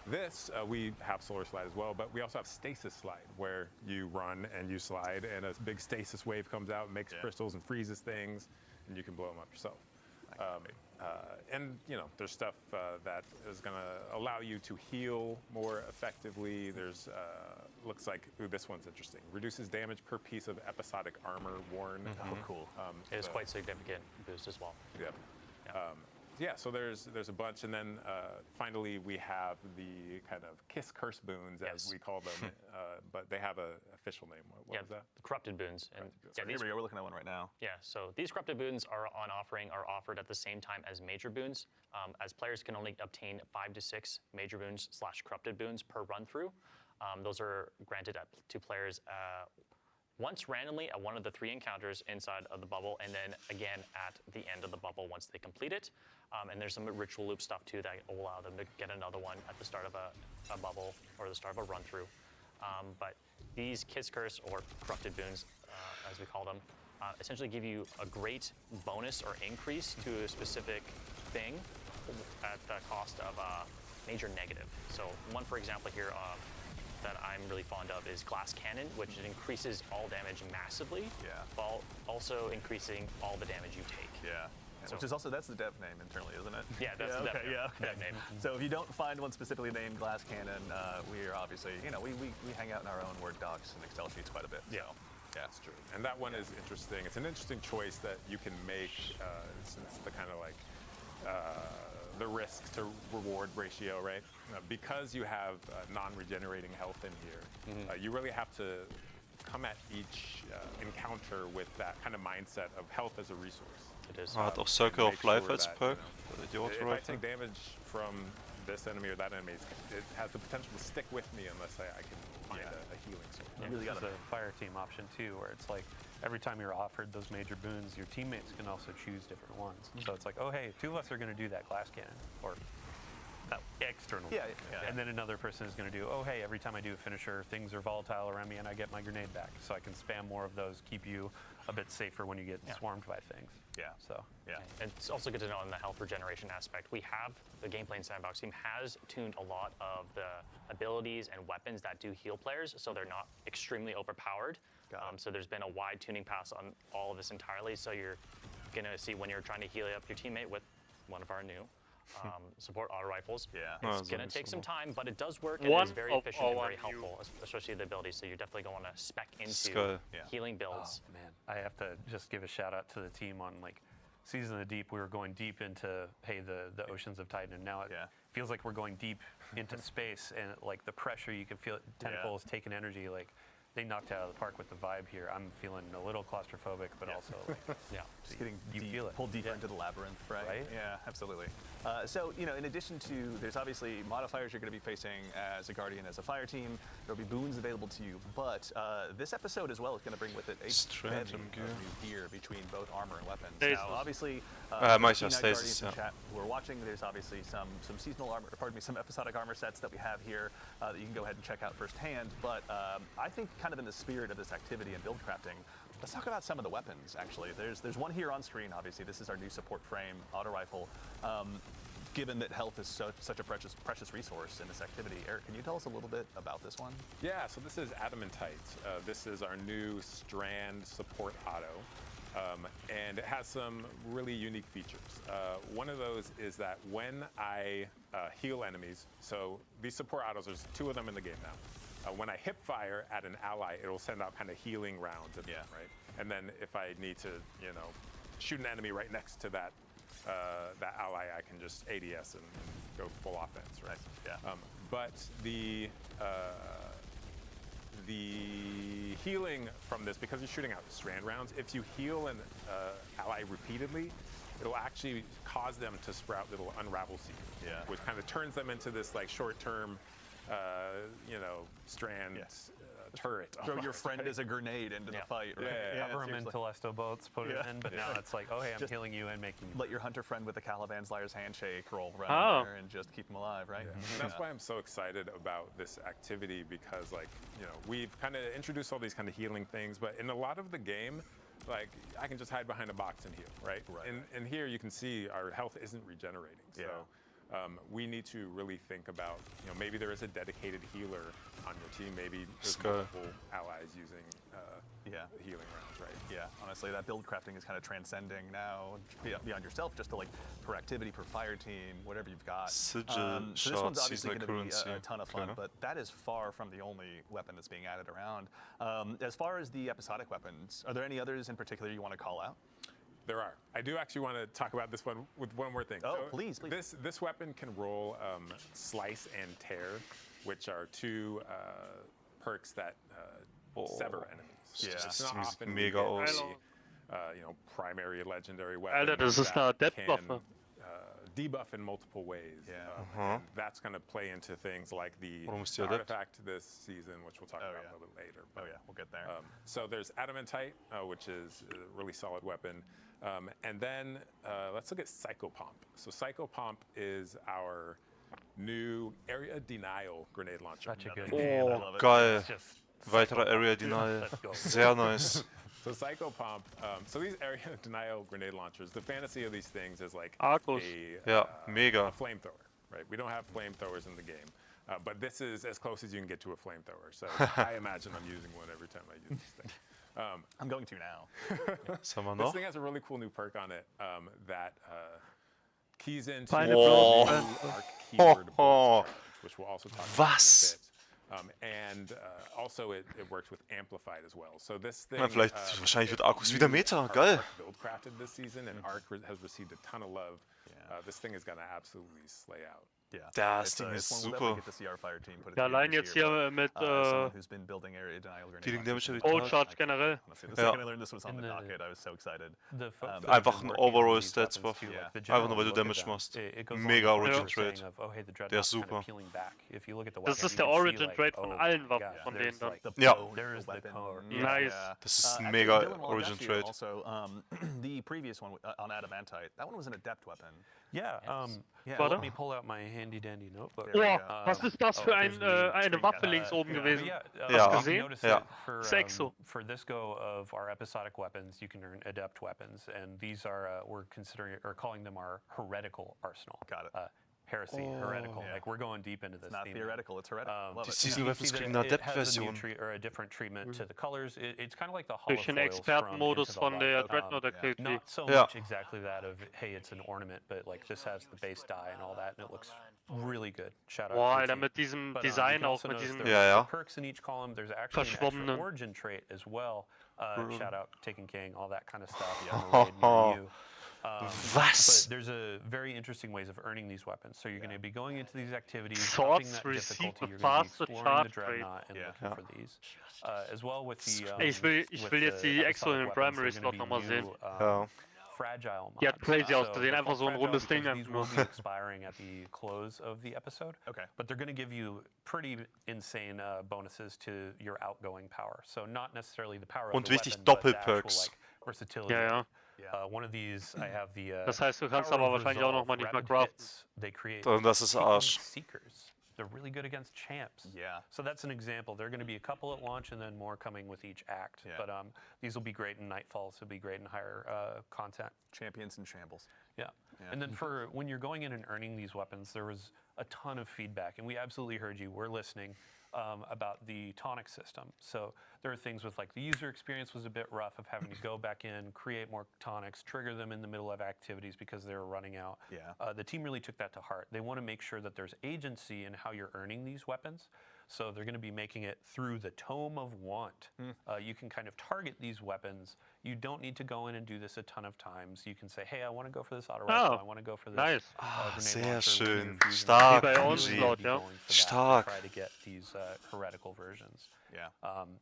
Speaker 7: this, we have Solar Slide as well, but we also have Stasis Slide, where you run and you slide, and a big stasis wave comes out and makes crystals and freezes things, and you can blow them up yourself. And there's stuff that is going to allow you to heal more effectively. There's looks like this one's interesting. Reduces damage per piece of episodic armor worn.
Speaker 2: Oh, cool.
Speaker 5: It is quite significant boost as well.
Speaker 7: Yep. Yeah, so there's a bunch, and then finally we have the kind of kiss curse boons, as we call them, but they have an official name. What was that?
Speaker 5: The corrupted boons. And
Speaker 2: Here we go. We're looking at one right now.
Speaker 5: yeah, so these corrupted boons are offered at the same time as major boons, as players can only obtain 5 to 6 major boons / corrupted boons per run through. Those are granted to players once randomly at one of the 3 encounters inside of the bubble, and then again at the end of the bubble once they complete it. And there's some ritual loop stuff too that will allow them to get another one at the start of a bubble or the start of a run through. But these Kiss Curse or corrupted boons, as we call them, essentially give you a great bonus or increase to a specific thing at the cost of a major negative. So one, for example, here that I'm really fond of is Glass Cannon, which increases all damage massively, while also increasing all the damage you take.
Speaker 2: Yeah. Which is also, that's the dev name internally, isn't it?
Speaker 5: Yeah, that's the dev name.
Speaker 2: So if you don't find one specifically named Glass Cannon, we are obviously, we hang out in our own Word docs and Excel sheets quite a bit.
Speaker 7: Yeah. Yeah, that's true. And that one is interesting. It's an interesting choice that you can make since the kind of like the risk to reward ratio, right? Because you have non-regenerating health in here, you really have to come at each encounter with that kind of mindset of health as a resource.
Speaker 5: It is.
Speaker 1: Doch Circle of Life als perk.
Speaker 7: If I take damage from this enemy or that enemy, it has the potential to stick with me unless I can find a healing source.
Speaker 6: Yeah, really got a fire team option too, where it's like every time you're offered those major boons, your teammates can also choose different ones. So it's like, oh hey, 2 of us are going to do that glass cannon, or that external. And then another person is going to do, oh hey, every time I do a finisher, things are volatile around me and I get my grenade back. So I can spam more of those, keep you a bit safer when you get swarmed by things. So
Speaker 5: And it's also good to know on the health regeneration aspect, we have, the Gameplay and Sandbox team has tuned a lot of the abilities and weapons that do heal players, so they're not extremely overpowered. So there's been a wide tuning pass on all of this entirely, so you're going to see when you're trying to heal up your teammate with one of our new support auto rifles. It's going to take some time, but it does work. It is very efficient and very helpful, especially the abilities. So you're definitely going to want to spec into healing builds.
Speaker 6: Oh, man, I have to just give a shout out to the team on like Season of the Deep. We were going deep into the oceans of Titan, and now it feels like we're going deep into space, and like the pressure you can feel. Tentacles taking energy, like. They knocked it out of the park with the vibe here. I'm feeling a little claustrophobic, but also like,
Speaker 2: just getting
Speaker 6: feel it.
Speaker 2: Pulled deeper into the labyrinth, right? Yeah, absolutely. So, in addition to, there's obviously modifiers you're going to be facing as a Guardian, as a fire team. There'll be boons available to you, but this episode as well is going to bring with it a bevy of new gear between both armor and weapons. Now, obviously, Guardians in chat who are watching, there's obviously some seasonal armor, some episodic armor sets that we have here that you can go ahead and check out firsthand. But I think, kind of in the spirit of this activity and build crafting, let's talk about some of the weapons. Actually, there's one here on screen. Obviously, this is our new support frame auto rifle. Given that health is such a precious resource in this activity, Eric, can you tell us a little bit about this one?
Speaker 7: Yeah, so this is Adamantite. This is our new Strand support auto. And it has some really unique features. One of those is that when I heal enemies, so these support autos, there's 2 of them in the game now. When I hip fire at an ally, it'll send out kind of healing rounds at them, right? And then if I need to, shoot an enemy right next to that that ally, I can just ADS and go full offense, right? But the healing from this, because you're shooting out strand rounds, if you heal an ally repeatedly, it'll actually cause them to sprout little unravel seeds, which kind of turns them into this like short-term strand turret.
Speaker 2: Throw your friend as a grenade into the fight, right?
Speaker 6: Cover them into Telesto boats, put it in, but now it's like, oh hey, I'm healing you and making you.
Speaker 2: Let your hunter friend with the Caliban's Liar's Handshake roll around there and just keep them alive, right?
Speaker 7: And that's why I'm so excited about this activity, because we've kind of introduced all these kind of healing things, but in a lot of the game, like I can just hide behind a box and heal, right? And here you can see our health isn't regenerating. So we need to really think about, maybe there is a dedicated healer on your team. Maybe there's multiple allies using
Speaker 2: healing rounds, right? Yeah, honestly, that build crafting is kind of transcending now beyond yourself, just to like per activity, per fire team, whatever you've got.
Speaker 1: Sigil,
Speaker 2: So this one's
Speaker 1: Schaut,
Speaker 2: obviously
Speaker 1: seasonal
Speaker 2: going to be
Speaker 1: currency.
Speaker 2: a ton of fun,
Speaker 1: Okay.
Speaker 2: but that is far from the only weapon that's being added around. As far as the episodic weapons, are there any others in particular you want to call out?
Speaker 7: There are. I do actually want to talk about this one with one more thing.
Speaker 2: Oh, please.
Speaker 7: This weapon can roll Slice and Tear, which are two perks that sever enemies.
Speaker 2: Yeah.
Speaker 7: It's
Speaker 1: Das
Speaker 7: not
Speaker 1: sieht
Speaker 7: often we
Speaker 1: mega
Speaker 7: get
Speaker 1: aus.
Speaker 7: primary legendary weapon
Speaker 3: Alter, das ist eine
Speaker 7: that
Speaker 3: Adept-Waffe.
Speaker 7: can debuff in multiple ways.
Speaker 2: Yeah.
Speaker 7: And that's going to play into things like the
Speaker 1: Warum ist die Adept?
Speaker 7: artifact this season, which we'll talk about a little bit later.
Speaker 2: Oh yeah, we'll get there.
Speaker 7: So there's Adamantite, which is a really solid weapon. And then let's look at Psychopomp. So Psychopomp is our new area denial grenade launcher.
Speaker 5: Such a good
Speaker 2: Oh,
Speaker 5: game.
Speaker 2: I love it.
Speaker 1: Geil.
Speaker 5: Just
Speaker 1: Weiterer Area Denial.
Speaker 5: Let's go.
Speaker 1: Sehr nice.
Speaker 7: So Psychopomp, so these area denial grenade launchers, the fantasy of these things is like
Speaker 3: Arcus.
Speaker 1: Ja, mega.
Speaker 7: a flamethrower, right? We don't have flamethrowers in the game, but this is as close as you can get to a flamethrower. So I imagine I'm using one every time I use this thing.
Speaker 2: I'm going to now.
Speaker 1: Was haben wir
Speaker 7: This
Speaker 1: noch?
Speaker 7: thing has a really cool new perk on it that keys into
Speaker 3: Feinde
Speaker 1: Whoa.
Speaker 3: blocken.
Speaker 7: arc keyword
Speaker 1: Ho, ho.
Speaker 7: bullets charge, which we'll also talk about
Speaker 1: Was?
Speaker 7: in a bit. And also it works with Amplified as well. So this thing.
Speaker 1: Na, vielleicht, wahrscheinlich wird Arcus wieder Meta.
Speaker 7: Arc
Speaker 1: Geil.
Speaker 7: build crafted this season, and Arc has received a ton of love. This thing is gonna absolutely slay out.
Speaker 2: Yeah.
Speaker 1: Das
Speaker 2: It's,
Speaker 1: Ding
Speaker 2: it's
Speaker 1: ist
Speaker 2: one we'll definitely
Speaker 1: super.
Speaker 2: get to see our fire team put it
Speaker 3: Ja,
Speaker 2: together
Speaker 3: allein
Speaker 2: this
Speaker 3: jetzt
Speaker 2: year,
Speaker 3: hier
Speaker 2: but,
Speaker 3: mit
Speaker 2: someone who's been building area denial grenade
Speaker 1: Feeling
Speaker 2: launchers
Speaker 1: Damage
Speaker 2: for-
Speaker 1: habe
Speaker 3: Cold
Speaker 1: ich
Speaker 3: Charge generell.
Speaker 2: Honestly, the
Speaker 1: Ja.
Speaker 2: second I learned this was on the
Speaker 5: In the-
Speaker 2: docket, I was so excited.
Speaker 5: The folks that have
Speaker 1: Einfach
Speaker 5: been
Speaker 1: ein
Speaker 5: working on
Speaker 1: Overall
Speaker 5: these
Speaker 1: Stats
Speaker 5: weapons
Speaker 1: Buff.
Speaker 5: too, like, the
Speaker 1: Einfach
Speaker 5: general
Speaker 1: nur, weil du
Speaker 5: look of
Speaker 1: Damage
Speaker 5: them,
Speaker 1: machst.
Speaker 5: it goes
Speaker 1: Mega
Speaker 5: along with
Speaker 1: Origin
Speaker 5: the
Speaker 1: Trade.
Speaker 5: saying of, oh, hey, the
Speaker 1: Der ist
Speaker 5: Dreadnought's kind
Speaker 1: super.
Speaker 5: of peeling back. If you look at the
Speaker 3: Das
Speaker 5: weapon,
Speaker 3: ist
Speaker 5: you
Speaker 3: der
Speaker 5: can see,
Speaker 3: Origin
Speaker 5: like,
Speaker 3: Trade von
Speaker 5: oh
Speaker 3: allen
Speaker 5: my
Speaker 3: Waffen
Speaker 5: gosh,
Speaker 3: von
Speaker 5: there's
Speaker 3: denen dann.
Speaker 5: like
Speaker 2: The
Speaker 1: Ja.
Speaker 2: bow,
Speaker 5: There is the
Speaker 2: weapon.
Speaker 5: core.
Speaker 3: Nice.
Speaker 1: Das ist ein
Speaker 2: Actually,
Speaker 1: mega
Speaker 2: Dylan, while I've
Speaker 1: Origin
Speaker 2: got you
Speaker 1: Trade.
Speaker 2: Also, the previous one on Adamantite, that one was an adept weapon.
Speaker 6: Yeah.
Speaker 2: Yeah.
Speaker 3: Warte.
Speaker 6: Let me pull out my handy dandy notebook.
Speaker 2: There we
Speaker 3: Oh,
Speaker 2: go.
Speaker 3: was ist das für
Speaker 2: there's the
Speaker 3: eine
Speaker 2: tree
Speaker 3: Waffe
Speaker 2: cat.
Speaker 3: links oben
Speaker 2: Yeah.
Speaker 3: gewesen?
Speaker 6: Yeah,
Speaker 1: Ja.
Speaker 6: you
Speaker 3: gesehen?
Speaker 6: notice
Speaker 1: Ja.
Speaker 6: that for,
Speaker 3: Sexo.
Speaker 6: for this go of our episodic weapons, you can earn adept weapons, and these are we're considering or calling them our heretical arsenal.
Speaker 2: Got it.
Speaker 6: Heresy, heretical.
Speaker 2: Yeah.
Speaker 6: Like we're going deep into this.
Speaker 2: It's not
Speaker 6: theme.
Speaker 2: theoretical, it's heretical. Love
Speaker 1: Die
Speaker 2: it.
Speaker 1: Season
Speaker 6: You
Speaker 1: Weapons
Speaker 6: see that
Speaker 1: kriegen eine
Speaker 6: it has a new
Speaker 1: Adept-Version.
Speaker 6: or a different treatment to the colors. It's kind of like the
Speaker 3: Durch den
Speaker 6: holofoils
Speaker 3: Expertenmodus
Speaker 6: from
Speaker 3: von
Speaker 6: Into the
Speaker 3: der
Speaker 6: Light.
Speaker 3: Dreadnought Activity.
Speaker 6: Not so
Speaker 1: Ja.
Speaker 6: much exactly that of, hey, it's an ornament, but like this has the base die and all that, and it looks really good. Shout out
Speaker 3: Boah,
Speaker 6: to the
Speaker 3: Alter,
Speaker 6: team.
Speaker 3: mit diesem
Speaker 6: But, you
Speaker 3: Design
Speaker 6: can
Speaker 3: auch,
Speaker 6: also
Speaker 3: mit
Speaker 6: notice
Speaker 3: diesen...
Speaker 6: there's
Speaker 1: Ja, ja.
Speaker 6: perks in each column. There's actually an extra
Speaker 3: Verschwommenen.
Speaker 6: origin trait as well. Shout out Taken King, all that kind of stuff. But
Speaker 1: Was?
Speaker 6: there's a very interesting ways of earning these weapons. So you're going to be going into these activities,
Speaker 3: Swords
Speaker 6: upping that
Speaker 3: receive
Speaker 6: difficulty.
Speaker 3: a
Speaker 6: You're going to be
Speaker 3: faster
Speaker 6: exploring
Speaker 3: charge
Speaker 6: the Dreadnought and
Speaker 2: rate.
Speaker 6: looking for these. As well with the.
Speaker 3: Ey, ich will jetzt die Exo in Primary Slot nochmal sehen.
Speaker 1: Ja.
Speaker 6: Fragile
Speaker 3: Die hat
Speaker 6: mods.
Speaker 3: crazy
Speaker 6: So
Speaker 3: ausgesehen,
Speaker 6: they're
Speaker 3: einfach
Speaker 6: called
Speaker 3: so ein
Speaker 6: fragile
Speaker 3: rundes Ding
Speaker 6: because these will
Speaker 3: einfach
Speaker 6: be expiring at the close of the episode.
Speaker 2: Okay.
Speaker 6: But they're going to give you pretty insane bonuses to your outgoing power. So not necessarily the power of
Speaker 1: Und
Speaker 6: the
Speaker 1: wichtig,
Speaker 6: weapon, but the
Speaker 1: Doppelperks.
Speaker 6: actual, like, versatility.
Speaker 3: Ja, ja.
Speaker 2: Yeah.
Speaker 6: One of these, I have the.
Speaker 3: Das heißt, du kannst
Speaker 6: Power
Speaker 3: aber
Speaker 6: of
Speaker 3: wahrscheinlich auch noch
Speaker 6: Resolve,
Speaker 3: manchmal
Speaker 6: rapid
Speaker 3: craften.
Speaker 6: hits. They create
Speaker 1: Und das ist
Speaker 6: seeking
Speaker 1: Arsch.
Speaker 6: Seekers. They're really good against champs.
Speaker 2: Yeah.
Speaker 6: So that's an example. There are going to be a couple at launch and then more coming with each act.
Speaker 2: Yeah.
Speaker 6: But these will be great in Nightfalls. Will be great in higher content.
Speaker 2: Champions and shambles.
Speaker 6: Yeah. And then for when you're going in and earning these weapons, there was a ton of feedback, and we absolutely heard you. We're listening about the tonic system. So there are things with like the user experience was a bit rough of having to go back in, create more tonics, trigger them in the middle of activities because they were running out.
Speaker 2: Yeah.
Speaker 6: The team really took that to heart. They want to make sure that there's agency in how you're earning these weapons. So they're going to be making it through the Tome of Want. You can kind of target these weapons. You don't need to go in and do this a ton of times. You can say, hey, I want to go for this auto rifle. I want to go for this.
Speaker 3: Nice.
Speaker 6: Grenade
Speaker 1: Sehr
Speaker 6: launcher,
Speaker 1: schön.
Speaker 6: linear fusion.
Speaker 1: Stark,
Speaker 3: Wie bei
Speaker 6: You
Speaker 3: uns
Speaker 6: really
Speaker 3: laut,
Speaker 6: be
Speaker 3: ja.
Speaker 6: going for that to
Speaker 1: Stark.
Speaker 6: try to get these heretical versions.
Speaker 2: Yeah.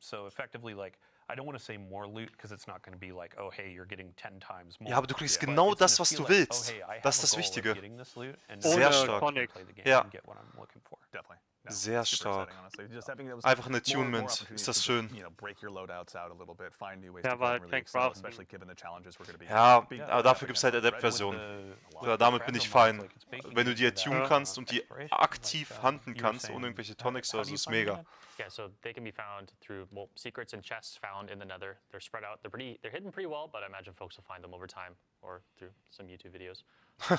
Speaker 6: So effectively, like, I don't want to say more loot because it's not going to be like, oh, hey, you're getting 10 times more.
Speaker 1: Ja, aber du kriegst
Speaker 6: But
Speaker 1: genau
Speaker 6: it's
Speaker 1: das,
Speaker 6: gonna
Speaker 1: was
Speaker 6: feel
Speaker 1: du
Speaker 6: like,
Speaker 1: willst.
Speaker 6: oh, hey, I have
Speaker 1: Das ist
Speaker 6: a
Speaker 1: das
Speaker 6: goal of
Speaker 1: Wichtige.
Speaker 6: getting this loot, and
Speaker 1: Sehr
Speaker 6: now I
Speaker 1: stark.
Speaker 6: can play the game
Speaker 1: Ja.
Speaker 6: and get what I'm looking for.
Speaker 2: Definitely. No,
Speaker 1: Sehr
Speaker 2: super
Speaker 1: stark.
Speaker 2: exciting, honestly. Just having those
Speaker 1: Einfach ein
Speaker 2: more
Speaker 1: Attunement.
Speaker 2: opportunities
Speaker 1: Ist das
Speaker 2: to
Speaker 1: schön.
Speaker 2: just, break your loadouts out a little bit, find new ways
Speaker 3: Ja,
Speaker 2: to go
Speaker 3: aber
Speaker 2: and really
Speaker 3: kein
Speaker 2: excel,
Speaker 3: Craften.
Speaker 2: especially given the challenges we're going to be
Speaker 1: Ja,
Speaker 2: being
Speaker 1: aber
Speaker 2: up
Speaker 1: dafür gibt es halt
Speaker 2: against with
Speaker 1: Adept-Versionen.
Speaker 6: The-
Speaker 1: Ja, damit bin ich fein.
Speaker 6: Like, it's baking
Speaker 1: Wenn du die
Speaker 6: into that,
Speaker 1: attunen kannst und die
Speaker 6: exploration,
Speaker 1: aktiv
Speaker 6: like,
Speaker 1: handen
Speaker 6: you were
Speaker 1: kannst,
Speaker 6: saying,
Speaker 1: ohne irgendwelche
Speaker 6: how
Speaker 1: Tonics,
Speaker 6: do
Speaker 1: also
Speaker 6: you
Speaker 1: ist
Speaker 6: find
Speaker 1: mega.
Speaker 6: that?
Speaker 5: Yeah, so they can be found through secrets and chests found in the Nether. They're spread out. They're hidden pretty well, but I imagine folks will find them over time or through some YouTube videos.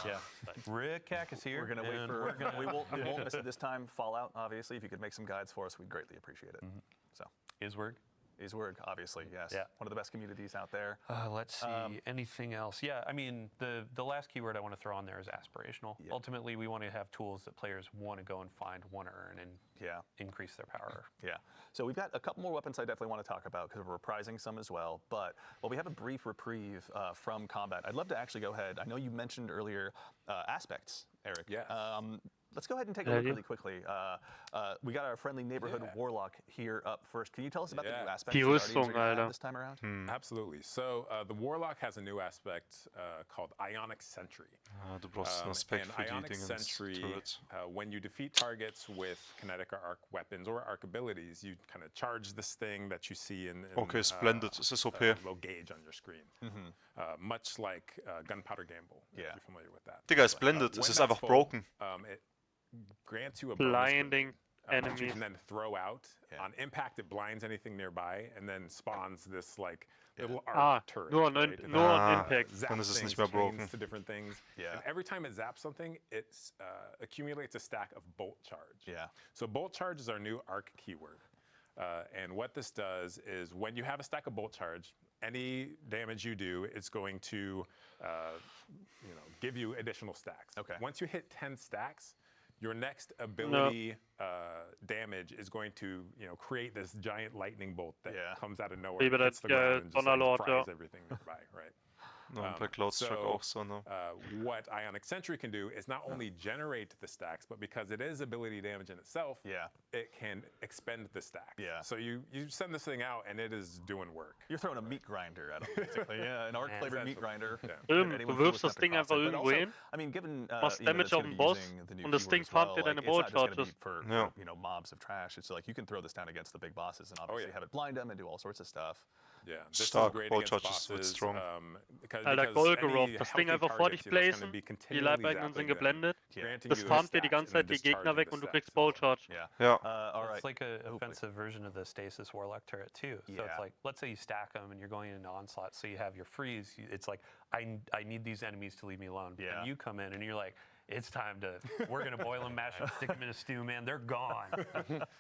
Speaker 2: Yeah.
Speaker 6: Rick Cack is here.
Speaker 2: We're going to wait
Speaker 6: and
Speaker 2: for.
Speaker 6: we're gonna-
Speaker 2: We won't miss it this time. Fallout, obviously. If you could make some guides for us, we'd greatly appreciate it. So.
Speaker 6: Isward.
Speaker 2: Iswerg, obviously, yes.
Speaker 6: Yeah.
Speaker 2: One of the best communities out there.
Speaker 6: Let's see, anything else? Yeah, I mean, the last keyword I want to throw on there is aspirational.
Speaker 2: Yeah.
Speaker 6: Ultimately, we want to have tools that players want to go and find, want to earn, and increase their power.
Speaker 2: Yeah. So we've got a couple more weapons I definitely want to talk about because we're reprising some as well. But while we have a brief reprieve from combat, I'd love to actually go ahead. I know you mentioned earlier aspects, Eric.
Speaker 7: Yes.
Speaker 2: Let's go ahead and take a look really quickly. We got our friendly neighborhood warlock here up first. Can you tell us about the new aspects
Speaker 3: Die
Speaker 2: the Guardians are
Speaker 3: Rüstung,
Speaker 2: gonna have
Speaker 3: Alter.
Speaker 2: this time around?
Speaker 7: Absolutely. So the Warlock has a new aspect called Ionic Sentry.
Speaker 1: Du brauchst einen Aspekt
Speaker 7: and
Speaker 1: für die
Speaker 7: Ionic
Speaker 1: Dingens
Speaker 7: Sentry,
Speaker 1: Turret.
Speaker 7: when you defeat targets with kinetic or arc weapons or arc abilities, you kind of charge this thing that you see in
Speaker 1: Okay, splendid. Es ist OP.
Speaker 7: low gauge on your screen. Much like Gunpowder Gamble, if you're familiar with that.
Speaker 1: Digga, ist blended.
Speaker 7: When
Speaker 1: Es ist
Speaker 7: that's
Speaker 1: einfach
Speaker 7: full,
Speaker 1: broken.
Speaker 7: It grants you a bonus
Speaker 3: Blinding
Speaker 7: grenade, that you
Speaker 3: enemies.
Speaker 7: can then throw out. On impact, it blinds anything nearby, and then spawns this like little arc turret.
Speaker 3: nur
Speaker 7: right?
Speaker 3: an,
Speaker 7: And
Speaker 3: nur
Speaker 7: then,
Speaker 3: an Impact.
Speaker 7: zaps
Speaker 1: Dann ist es
Speaker 7: things,
Speaker 1: nicht mehr broken.
Speaker 7: chains to different things.
Speaker 2: Yeah.
Speaker 7: And every time it zaps something, it accumulates a stack of bolt charge.
Speaker 2: Yeah.
Speaker 7: So bolt charge is our new arc keyword. And what this does is when you have a stack of bolt charge, any damage you do, it's going to give you additional stacks.
Speaker 2: Okay.
Speaker 7: Once you hit 10 stacks, your next ability damage is going to create this giant lightning bolt that comes out of nowhere,
Speaker 3: Wie bei
Speaker 7: hits the
Speaker 3: der
Speaker 7: ground, and just
Speaker 3: Donnerlord,
Speaker 7: fries everything nearby, right?
Speaker 1: No, und bei Cloudstruck auch so, ne?
Speaker 7: What Ionic Sentry can do is not only generate the stacks, but because it is ability damage in itself, it can expend the stacks.
Speaker 2: Yeah.
Speaker 7: So you send this thing out and it is doing work.
Speaker 2: You're throwing a meat grinder at them, basically. An arc-flavored meat grinder.
Speaker 3: Du
Speaker 2: Anyone
Speaker 3: wirfst
Speaker 2: who
Speaker 3: das
Speaker 2: looks
Speaker 3: Ding
Speaker 2: across
Speaker 3: einfach
Speaker 2: it. But
Speaker 3: irgendwo
Speaker 2: also,
Speaker 3: hin,
Speaker 2: I mean, given
Speaker 3: machst
Speaker 2: that
Speaker 3: Damage
Speaker 2: it's
Speaker 3: auf
Speaker 2: gonna
Speaker 3: den
Speaker 2: be
Speaker 3: Boss
Speaker 2: using the new
Speaker 3: und das
Speaker 2: keyword
Speaker 3: Ding
Speaker 2: as well,
Speaker 3: farmt dir deine
Speaker 2: it's not just gonna be
Speaker 3: Bolt-Charges.
Speaker 2: for
Speaker 1: Ja.
Speaker 2: mobs of trash. It's like you can throw this down against the big bosses and obviously have it blind them and do all sorts of stuff.
Speaker 7: Yeah, this
Speaker 1: Stark.
Speaker 7: is great
Speaker 1: Bolt
Speaker 7: against
Speaker 1: charges with
Speaker 7: bosses.
Speaker 1: strong.
Speaker 3: Alter,
Speaker 7: Because
Speaker 3: Golgoroth,
Speaker 7: any
Speaker 3: das Ding
Speaker 7: healthy
Speaker 3: einfach vor
Speaker 7: targets,
Speaker 3: dich
Speaker 7: it's gonna
Speaker 3: placen,
Speaker 7: be
Speaker 3: die
Speaker 7: continually
Speaker 3: Leibeigenen sind
Speaker 7: zapping them,
Speaker 3: geblendet,
Speaker 7: granting
Speaker 3: das
Speaker 7: you
Speaker 3: farmt dir
Speaker 7: stacks
Speaker 3: die ganze
Speaker 7: and then
Speaker 3: Zeit die Gegner
Speaker 7: discharging
Speaker 3: weg
Speaker 7: the
Speaker 3: und du
Speaker 7: stacks
Speaker 3: kriegst
Speaker 7: as well.
Speaker 3: Bolt Charge.
Speaker 2: Yeah.
Speaker 1: Ja.
Speaker 2: All right.
Speaker 6: It's like an offensive version of the Stasis Warlock turret too. So
Speaker 2: Yeah.
Speaker 6: it's like, let's say you stack them and you're going into onslaught, so you have your freeze. It's like, I need these enemies to leave me alone.
Speaker 2: Yeah.
Speaker 6: And you come in and you're like, it's time to, we're gonna boil them, mash them, stick them in a stew, man. They're gone.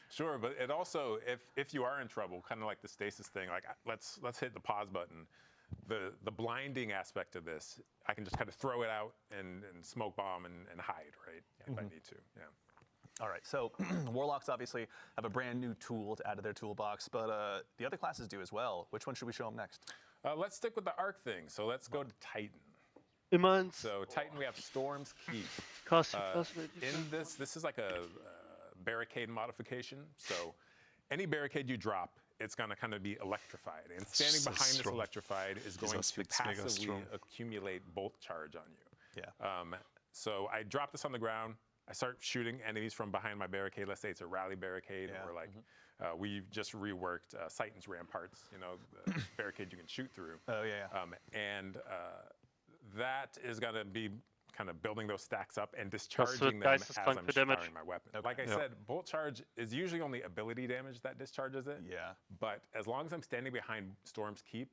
Speaker 7: Sure, but it also, if you are in trouble, kind of like the stasis thing, like let's hit the pause button. The blinding aspect of this, I can just kind of throw it out and smoke bomb and hide, right? If I need to. Yeah.
Speaker 2: All right, so Warlocks obviously have a brand new tool to add to their toolbox, but the other classes do as well. Which one should we show them next?
Speaker 7: Let's stick with the arc thing. So let's go to Titan.
Speaker 3: Immer ins
Speaker 7: So Titan, we have Storm's Keep.
Speaker 3: Custom.
Speaker 7: In this is like a barricade modification. So any barricade you drop, it's going to kind of be electrified. And standing
Speaker 1: So
Speaker 7: behind this
Speaker 1: strong.
Speaker 7: electrified is going to
Speaker 1: aspect's mega
Speaker 7: passively
Speaker 1: strong.
Speaker 7: accumulate bolt charge on you.
Speaker 2: Yeah.
Speaker 7: So I drop this on the ground. I start shooting enemies from behind my barricade. Let's say it's a rally barricade, or like we just reworked Titan's ramparts. The barricade you can shoot through.
Speaker 2: Oh, yeah.
Speaker 7: And that is going to be kind of building those stacks up and discharging them as
Speaker 3: geisteskrank
Speaker 7: I'm
Speaker 3: für Damage.
Speaker 7: firing my weapon. Like I said, bolt charge is usually only ability damage that discharges it.
Speaker 2: Yeah.
Speaker 7: But as long as I'm standing behind Storm's Keep,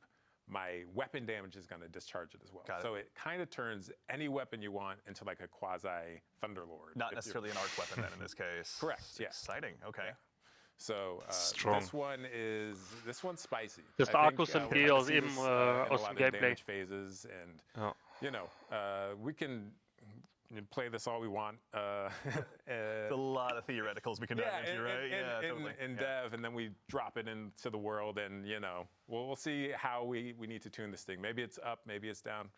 Speaker 7: my weapon damage is going to discharge it as well.
Speaker 2: Got it.
Speaker 7: So it kind of turns any weapon you want into like a quasi Thunderlord.
Speaker 2: Not necessarily an arc weapon then in this case.
Speaker 7: Correct, yeah.
Speaker 2: Exciting. Okay.
Speaker 7: So
Speaker 1: Strong.
Speaker 7: this one's spicy.
Speaker 3: Das
Speaker 7: I think,
Speaker 3: Arcus
Speaker 7: we're
Speaker 3: und
Speaker 7: gonna
Speaker 3: G aus
Speaker 7: see
Speaker 3: eben,
Speaker 7: this,
Speaker 3: aus
Speaker 7: in a
Speaker 3: dem
Speaker 7: lot of
Speaker 3: Gameplay.
Speaker 7: damage phases, and
Speaker 1: Ja.
Speaker 7: we can play this all we want.
Speaker 2: There's a lot of theoreticals we can dive into, right? Yeah, totally.
Speaker 7: In dev, and then we drop it into the world, and we'll see how we need to tune this thing. Maybe it's up, maybe it's down,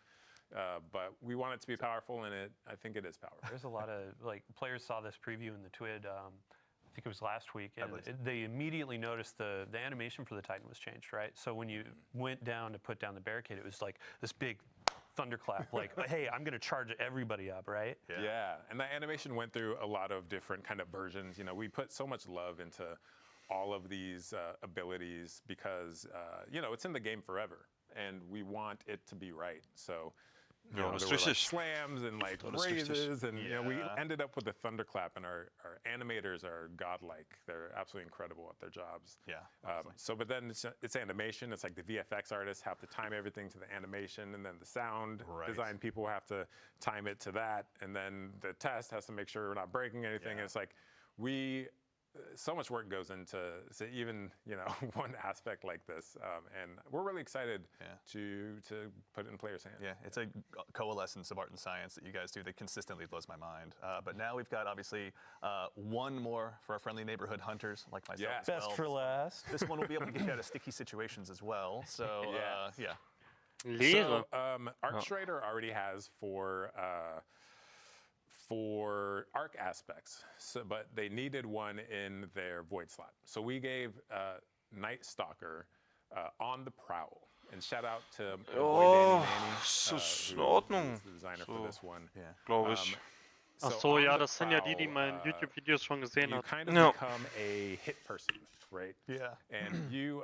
Speaker 7: but we want it to be powerful, and I think it is powerful.
Speaker 6: There's a lot of, like, players saw this preview in the TWID, I think it was last week, and they immediately noticed the animation for the Titan was changed, right? So when you went down to put down the barricade, it was like this big thunderclap, like, hey, I'm gonna charge everybody up, right?
Speaker 7: Yeah, and that animation went through a lot of different kind of versions. We put so much love into all of these abilities because, it's in the game forever, and we want it to be right. So,
Speaker 1: Ja,
Speaker 7: there
Speaker 1: das ist
Speaker 7: were like
Speaker 1: richtig.
Speaker 7: slams and like
Speaker 1: Das ist richtig.
Speaker 7: raises, and we ended up with a thunderclap, and our animators are godlike. They're absolutely incredible at their jobs.
Speaker 2: Yeah,
Speaker 7: So, but then it's animation. It's like the VFX artists have to time everything to the animation, and then the sound design people have to time it to that, and then the test has to make sure we're not breaking anything. And it's like so much work goes into even one aspect like this, and we're really excited to put it in players' hands.
Speaker 2: Yeah, it's a coalescence of art and science that you guys do that consistently blows my mind. But now we've got obviously one more for our friendly neighborhood hunters like myself.
Speaker 7: Yeah.
Speaker 2: As well.
Speaker 6: Best for last.
Speaker 2: This one will be able to get you out of sticky situations as well. So yeah.
Speaker 3: Lehre.
Speaker 7: So ArcStrider already has for arc aspects, but they needed one in their void slot. So we gave Night Stalker on the prowl. And shout out to
Speaker 1: Oh,
Speaker 7: Danny Manny,
Speaker 1: das ist in
Speaker 7: who
Speaker 1: Ordnung.
Speaker 7: is the designer for this one.
Speaker 1: Glaube ich.
Speaker 3: Ach so,
Speaker 7: on
Speaker 3: ja,
Speaker 7: the
Speaker 3: das sind ja die
Speaker 7: prowl,
Speaker 3: meine YouTube-Videos schon gesehen
Speaker 7: you
Speaker 3: hat.
Speaker 7: kind of
Speaker 1: No.
Speaker 7: become a hit person, right?
Speaker 2: Yeah.
Speaker 7: And you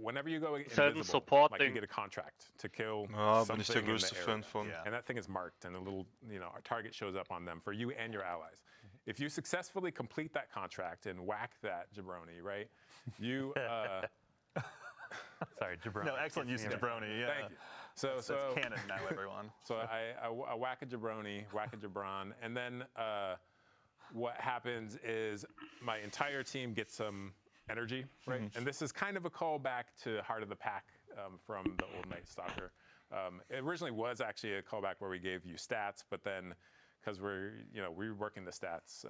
Speaker 7: whenever you go
Speaker 3: Selten
Speaker 7: invisible, like you
Speaker 3: supporting.
Speaker 7: get a contract to kill
Speaker 1: Ja, bin ich der
Speaker 7: something in
Speaker 1: größte
Speaker 7: the
Speaker 1: Fan
Speaker 7: area.
Speaker 1: von.
Speaker 2: Yeah.
Speaker 7: And that thing is marked, and a little, a target shows up on them for you and your allies. If you successfully complete that contract and whack that jabroni, right? You.
Speaker 6: Sorry, Jabroni.
Speaker 2: No, excellent use of jabroni. Yeah.
Speaker 7: Thank you. So
Speaker 2: That's canon now, everyone.
Speaker 7: So I whack a jabroni, whack a jabron, and then what happens is my entire team gets some energy, right? And this is kind of a callback to Heart of the Pack from the old Night Stalker. It originally was actually a callback where we gave you stats, but then because we're reworking the stats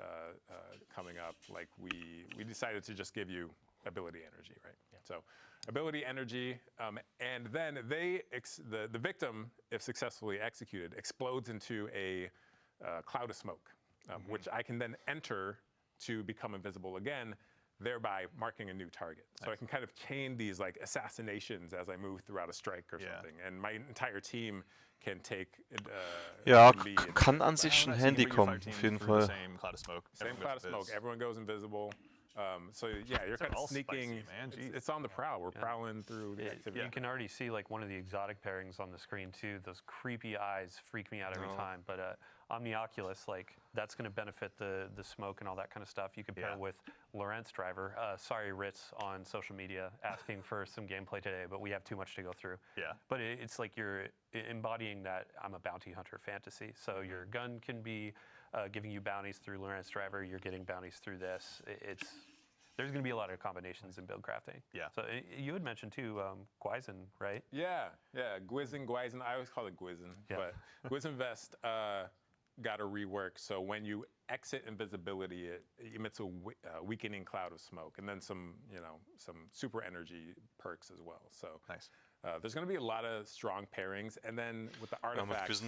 Speaker 7: coming up, like we decided to just give you ability energy, right? Yeah. So ability energy, and then the victim, if successfully executed, explodes into a cloud of smoke, which I can then enter to become invisible again, thereby marking a new target. So I can kind of chain these like assassinations as I move throughout a strike or something, and my entire team can take.
Speaker 1: Ja,
Speaker 7: can be
Speaker 1: kann an sich schon handy kommen, auf jeden Fall.
Speaker 2: Same cloud of smoke.
Speaker 7: Same cloud of smoke. Everyone goes invisible. So yeah, you're kind of
Speaker 2: all
Speaker 7: sneaking.
Speaker 2: spicy, man. Jeez.
Speaker 7: It's on the prowl. We're prowling through the activity.
Speaker 6: You can already see like one of the exotic pairings on the screen too. Those creepy eyes freak me out every time. But Omnioculus, like that's going to benefit the smoke and all that kind of stuff. You can pair with Lorentz Driver. Sorry, Ritz on social media asking for some gameplay today, but we have too much to go through.
Speaker 2: Yeah.
Speaker 6: But it's like you're embodying that I'm a bounty hunter fantasy. So your gun can be giving you bounties through Lorentz Driver. You're getting bounties through this. There's going to be a lot of combinations in build crafting. Yeah. So you had mentioned too, Gwyzen, right?
Speaker 7: Yeah. Gwyzen. I always call it Gwyzen, but Gwyzen Vest got a rework. So when you exit invisibility, it emits a weakening cloud of smoke, and then some super energy perks as well. So
Speaker 2: nice.
Speaker 7: There's going to be a lot of strong pairings, and then with the artifacts,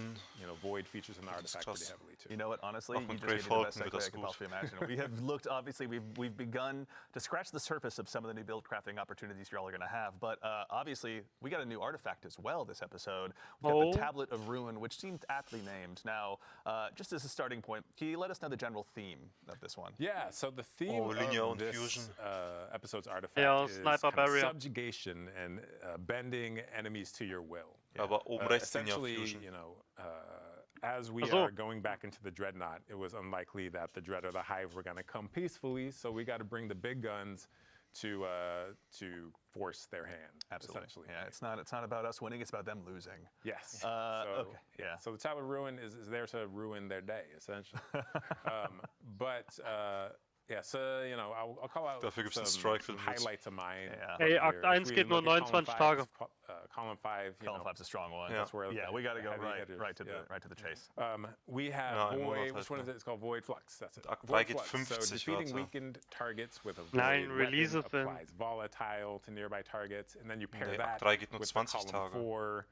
Speaker 7: Void features in the artifact pretty heavily too.
Speaker 2: You know what? Honestly, you just gave me the best segue I could possibly imagine. We have looked, obviously, we've begun to scratch the surface of some of the new build crafting opportunities y'all are going to have, but obviously, we got a new artifact as well this episode. We got the Tablet of Ruin, which seemed aptly named. Now, just as a starting point, can you let us know the general theme of this one?
Speaker 7: Yeah, so the theme of this episode's artifact is kind of subjugation and bending enemies to your will.
Speaker 1: Aber oben rechts sind ja
Speaker 7: Essentially, as we are going back into the Dreadnought, it was unlikely that the Dread or the Hive were going to come peacefully, so we got to bring the big guns to force their hand.
Speaker 2: Absolutely.
Speaker 7: Essentially.
Speaker 2: Yeah, it's not about us winning; it's about them losing.
Speaker 7: Yes.
Speaker 2: Okay. Yeah.
Speaker 7: So the Tablet of Ruin is there to ruin their day, essentially. Yeah, so, I'll call out some highlights of mine.
Speaker 3: Hey, Akt 1 geht nur 29 Tage.
Speaker 7: Column 5.
Speaker 2: Column 5's a strong one.
Speaker 7: That's where
Speaker 2: we got to go right to the chase.
Speaker 7: We have Void. Which one is it? It's called Void Flux. That's it.
Speaker 1: Akt 3
Speaker 7: Void
Speaker 1: geht
Speaker 7: Flux.
Speaker 1: 50
Speaker 7: So defeating
Speaker 1: Wörter.
Speaker 7: weakened targets with a Void
Speaker 3: Nein,
Speaker 7: weapon
Speaker 3: release it then.
Speaker 7: applies volatile to nearby targets, and then you pair
Speaker 1: Nee,
Speaker 7: that
Speaker 1: Akt 3 geht nur
Speaker 7: with
Speaker 1: 20
Speaker 7: the column
Speaker 1: Tage.
Speaker 7: 4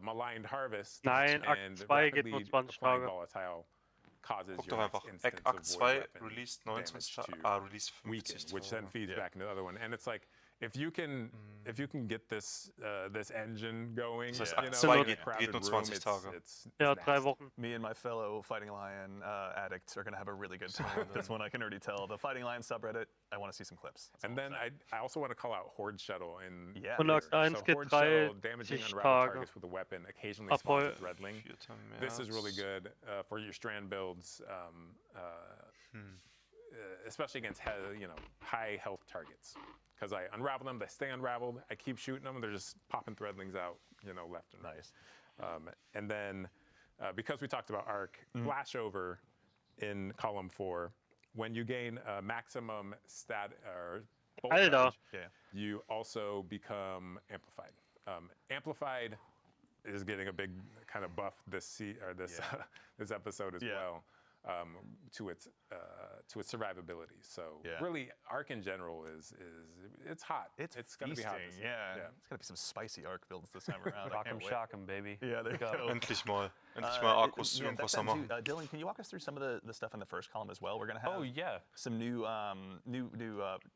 Speaker 7: Maligned Harvest.
Speaker 3: Nein, Akt
Speaker 7: and
Speaker 3: 2 geht
Speaker 7: rapidly
Speaker 3: nur 20
Speaker 7: applying
Speaker 3: Tage.
Speaker 7: volatile causes
Speaker 1: Guck
Speaker 7: your
Speaker 1: doch
Speaker 7: next
Speaker 1: einfach.
Speaker 7: instance of
Speaker 1: Akt
Speaker 7: Void
Speaker 1: 2
Speaker 7: weapon
Speaker 1: released
Speaker 7: damage
Speaker 1: 29
Speaker 7: to
Speaker 1: Tage. Release 50
Speaker 7: weaken, which then
Speaker 1: Tage.
Speaker 7: feeds back into the other one. And it's like, if you can get this this engine going,
Speaker 1: Das heißt,
Speaker 7: you
Speaker 1: Akt
Speaker 7: know,
Speaker 1: 2
Speaker 7: in a crowded
Speaker 1: geht nur
Speaker 7: room,
Speaker 1: 20 Tage.
Speaker 7: it's
Speaker 3: Ja,
Speaker 7: nasty.
Speaker 3: 3 Wochen.
Speaker 2: Me and my fellow Fighting Lion addicts are going to have a really good time with this one, I can already tell. The Fighting Lion subreddit, I want to see some clips. That's
Speaker 7: And
Speaker 2: all I'm
Speaker 7: then
Speaker 2: saying.
Speaker 7: I also want to call out Horde Shuttle in
Speaker 2: Yeah.
Speaker 3: Und
Speaker 7: here.
Speaker 3: Akt 1
Speaker 7: So
Speaker 3: geht
Speaker 7: Horde Shuttle damaging
Speaker 3: 30
Speaker 7: unraveled
Speaker 3: Tage.
Speaker 7: targets with a weapon, occasionally spawns
Speaker 3: April.
Speaker 7: a Dreadling.
Speaker 1: 4.
Speaker 7: This is really
Speaker 1: März.
Speaker 7: good for your strand builds, especially against high health targets. Because I unravel them, they stay unraveled. I keep shooting them, they're just popping Threadlings out, left and right.
Speaker 2: Nice.
Speaker 7: And then, because we talked about Arc, Flashover in column 4, when you gain a maximum stat or bolt
Speaker 3: Alter.
Speaker 7: charge,
Speaker 2: Yeah.
Speaker 7: you also become amplified. Amplified is getting a big kind of buff this this episode as well. To its survivability. So really, Arc in general is it's hot.
Speaker 2: It's
Speaker 7: gonna be hot.
Speaker 2: feasting, yeah. It's gonna be some spicy Arc builds this time around. I
Speaker 6: Rock 'em,
Speaker 2: can't wait.
Speaker 6: shock 'em, baby.
Speaker 2: Yeah, there you go.
Speaker 1: Endlich mal Arc-Kostüm, was er machen.
Speaker 2: Dylan, can you walk us through some of the stuff in the first column as well? We're gonna have
Speaker 6: Oh yeah.
Speaker 2: some new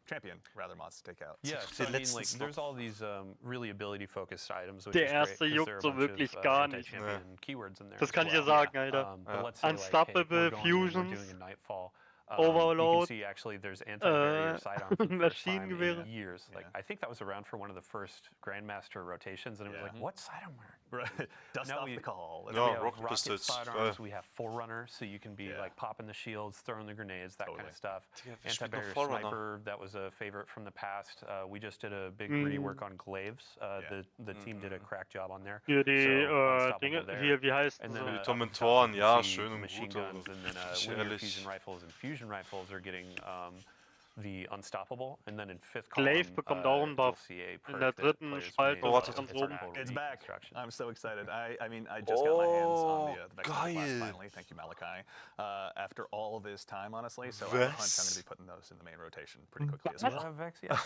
Speaker 2: champion rather mods to take out.
Speaker 6: Yeah, so I mean, like, there's all these really ability-focused items, which
Speaker 3: Der
Speaker 6: is great,
Speaker 3: erste
Speaker 6: 'cause
Speaker 3: juckt
Speaker 6: there are a
Speaker 3: so
Speaker 6: bunch
Speaker 3: wirklich
Speaker 6: of,
Speaker 3: gar nicht.
Speaker 6: anti-champion keywords in there.
Speaker 3: Das
Speaker 6: as
Speaker 3: kann ich dir
Speaker 6: well.
Speaker 3: sagen, Alter.
Speaker 6: But let's say,
Speaker 3: Unstoppable,
Speaker 6: like, hey, we're
Speaker 3: Fusions,
Speaker 6: doing a Nightfall. You
Speaker 3: Overload,
Speaker 6: can see actually there's anti-barrier sidearm for the first time in
Speaker 3: Maschinengewehre.
Speaker 6: years. Like, I think that was around for one of the first Grandmaster rotations, and it was like, what sidearm we're
Speaker 2: Right. Dust
Speaker 6: Now
Speaker 2: off
Speaker 6: we-
Speaker 2: the call.
Speaker 1: No,
Speaker 6: we have
Speaker 1: rocket
Speaker 6: rocket
Speaker 1: pistols,
Speaker 6: sidearms, we have Forerunner, so you can be
Speaker 2: Yeah.
Speaker 6: like popping the shields, throwing the grenades, that kind
Speaker 2: Totally.
Speaker 6: of stuff.
Speaker 1: Yeah, we should go
Speaker 6: Anti-barrier
Speaker 1: Forerunner.
Speaker 6: sniper, that was a favorite from the past. We just did a big
Speaker 3: Mm.
Speaker 6: rework on glaives. The team did a crack job on there.
Speaker 3: Hier die
Speaker 6: Unstoppable
Speaker 3: Dinge,
Speaker 6: there.
Speaker 3: hier, wie heißt
Speaker 6: And
Speaker 3: sie?
Speaker 6: then
Speaker 1: Die
Speaker 6: up
Speaker 1: Tormentoren,
Speaker 6: top, you
Speaker 1: ja,
Speaker 6: can see
Speaker 1: schön und
Speaker 6: machine
Speaker 1: gut, aber
Speaker 6: guns, and then
Speaker 1: ist
Speaker 6: linear
Speaker 1: ehrlich.
Speaker 6: fusion rifles and fusion rifles are getting the unstoppable, and then in fifth column,
Speaker 3: Glaive bekommt auch einen
Speaker 6: you'll
Speaker 3: Buff.
Speaker 6: see a
Speaker 3: In
Speaker 6: perk
Speaker 3: der
Speaker 6: that
Speaker 3: dritten
Speaker 6: players
Speaker 3: Spalte
Speaker 6: may
Speaker 1: warte,
Speaker 6: use
Speaker 1: ganz
Speaker 6: as
Speaker 3: oben.
Speaker 6: full
Speaker 2: It's back.
Speaker 6: reconstruction.
Speaker 2: I'm so excited. I mean, I just got my hands on the Vexed class
Speaker 1: geil.
Speaker 2: finally. Thank you, Malachi. After all this time, honestly. So I have a hunch I'm going to be putting those in the main rotation pretty quickly as
Speaker 6: You
Speaker 2: well.
Speaker 6: have Vex? Yeah.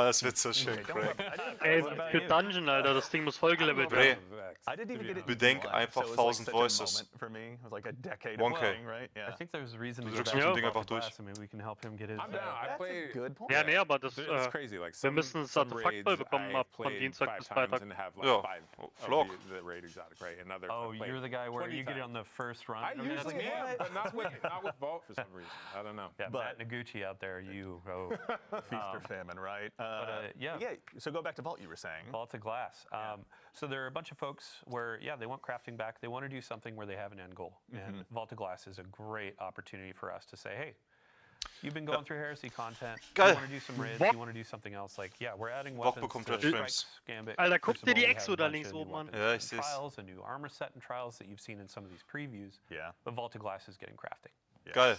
Speaker 1: Das wird so schön, Craig.
Speaker 3: Ey, für Dungeon, Alter, das Ding muss vollgelevelt werden.
Speaker 2: I didn't even get it.
Speaker 1: Bedenk
Speaker 2: in one,
Speaker 1: einfach
Speaker 2: so it was
Speaker 1: 1000
Speaker 2: such a
Speaker 1: voices.
Speaker 2: moment for me. It was like a decade
Speaker 1: 1K.
Speaker 2: of playing, right? Yeah.
Speaker 6: I think there's a reason to
Speaker 1: Du
Speaker 6: go
Speaker 1: drückst
Speaker 6: back
Speaker 1: das
Speaker 6: to
Speaker 1: Ding einfach durch.
Speaker 6: class. I mean, we can help him get his.
Speaker 7: I'm down. I
Speaker 2: That's a
Speaker 7: play.
Speaker 2: good point.
Speaker 3: Ja, nee, aber das,
Speaker 7: It's crazy. Like
Speaker 3: wir müssen das
Speaker 7: some
Speaker 3: Artefakt voll
Speaker 7: raids
Speaker 3: bekommen
Speaker 7: I
Speaker 3: ab von
Speaker 7: played
Speaker 3: Dienstag
Speaker 7: 5
Speaker 3: bis
Speaker 7: times
Speaker 3: Freitag.
Speaker 7: and have like
Speaker 1: Ja,
Speaker 7: 5
Speaker 1: Vlog.
Speaker 7: of the raid exotic, right? Another.
Speaker 6: Oh,
Speaker 7: I've played
Speaker 6: you're the guy where
Speaker 7: 20
Speaker 6: you get it
Speaker 7: times.
Speaker 6: on the first run.
Speaker 7: I
Speaker 6: mean, that's
Speaker 7: usually
Speaker 6: like,
Speaker 7: am, but not with Vault for some reason. I don't know.
Speaker 6: yeah,
Speaker 2: but-
Speaker 6: Matt Noguchi out there, you.
Speaker 2: Feast or famine, right?
Speaker 6: yeah.
Speaker 2: Yeah. So go back to Vault. You were saying.
Speaker 6: Vault of Glass. So there are a bunch of folks where, yeah, they want crafting back. They want to do something where they have an end goal. And Vault of Glass is a great opportunity for us to say, hey, you've been going through Heresy content.
Speaker 1: Geil.
Speaker 6: You want to do some raids. You want to do something else. Like, yeah, we're adding weapons
Speaker 1: bekommt
Speaker 6: to
Speaker 1: Red
Speaker 6: Strikes,
Speaker 1: Frames.
Speaker 6: Gambit,
Speaker 3: Alter, guck dir
Speaker 6: Crucible.
Speaker 3: die
Speaker 6: We have
Speaker 3: Exo
Speaker 6: a
Speaker 3: da
Speaker 6: bunch
Speaker 3: links
Speaker 6: of new
Speaker 3: oben an.
Speaker 6: weapons
Speaker 1: Ja,
Speaker 6: in
Speaker 1: ich seh's.
Speaker 6: Trials, a new armor set in Trials that you've seen in some of these previews.
Speaker 2: Yeah.
Speaker 6: But Vault of Glass is getting crafting.
Speaker 1: Geil.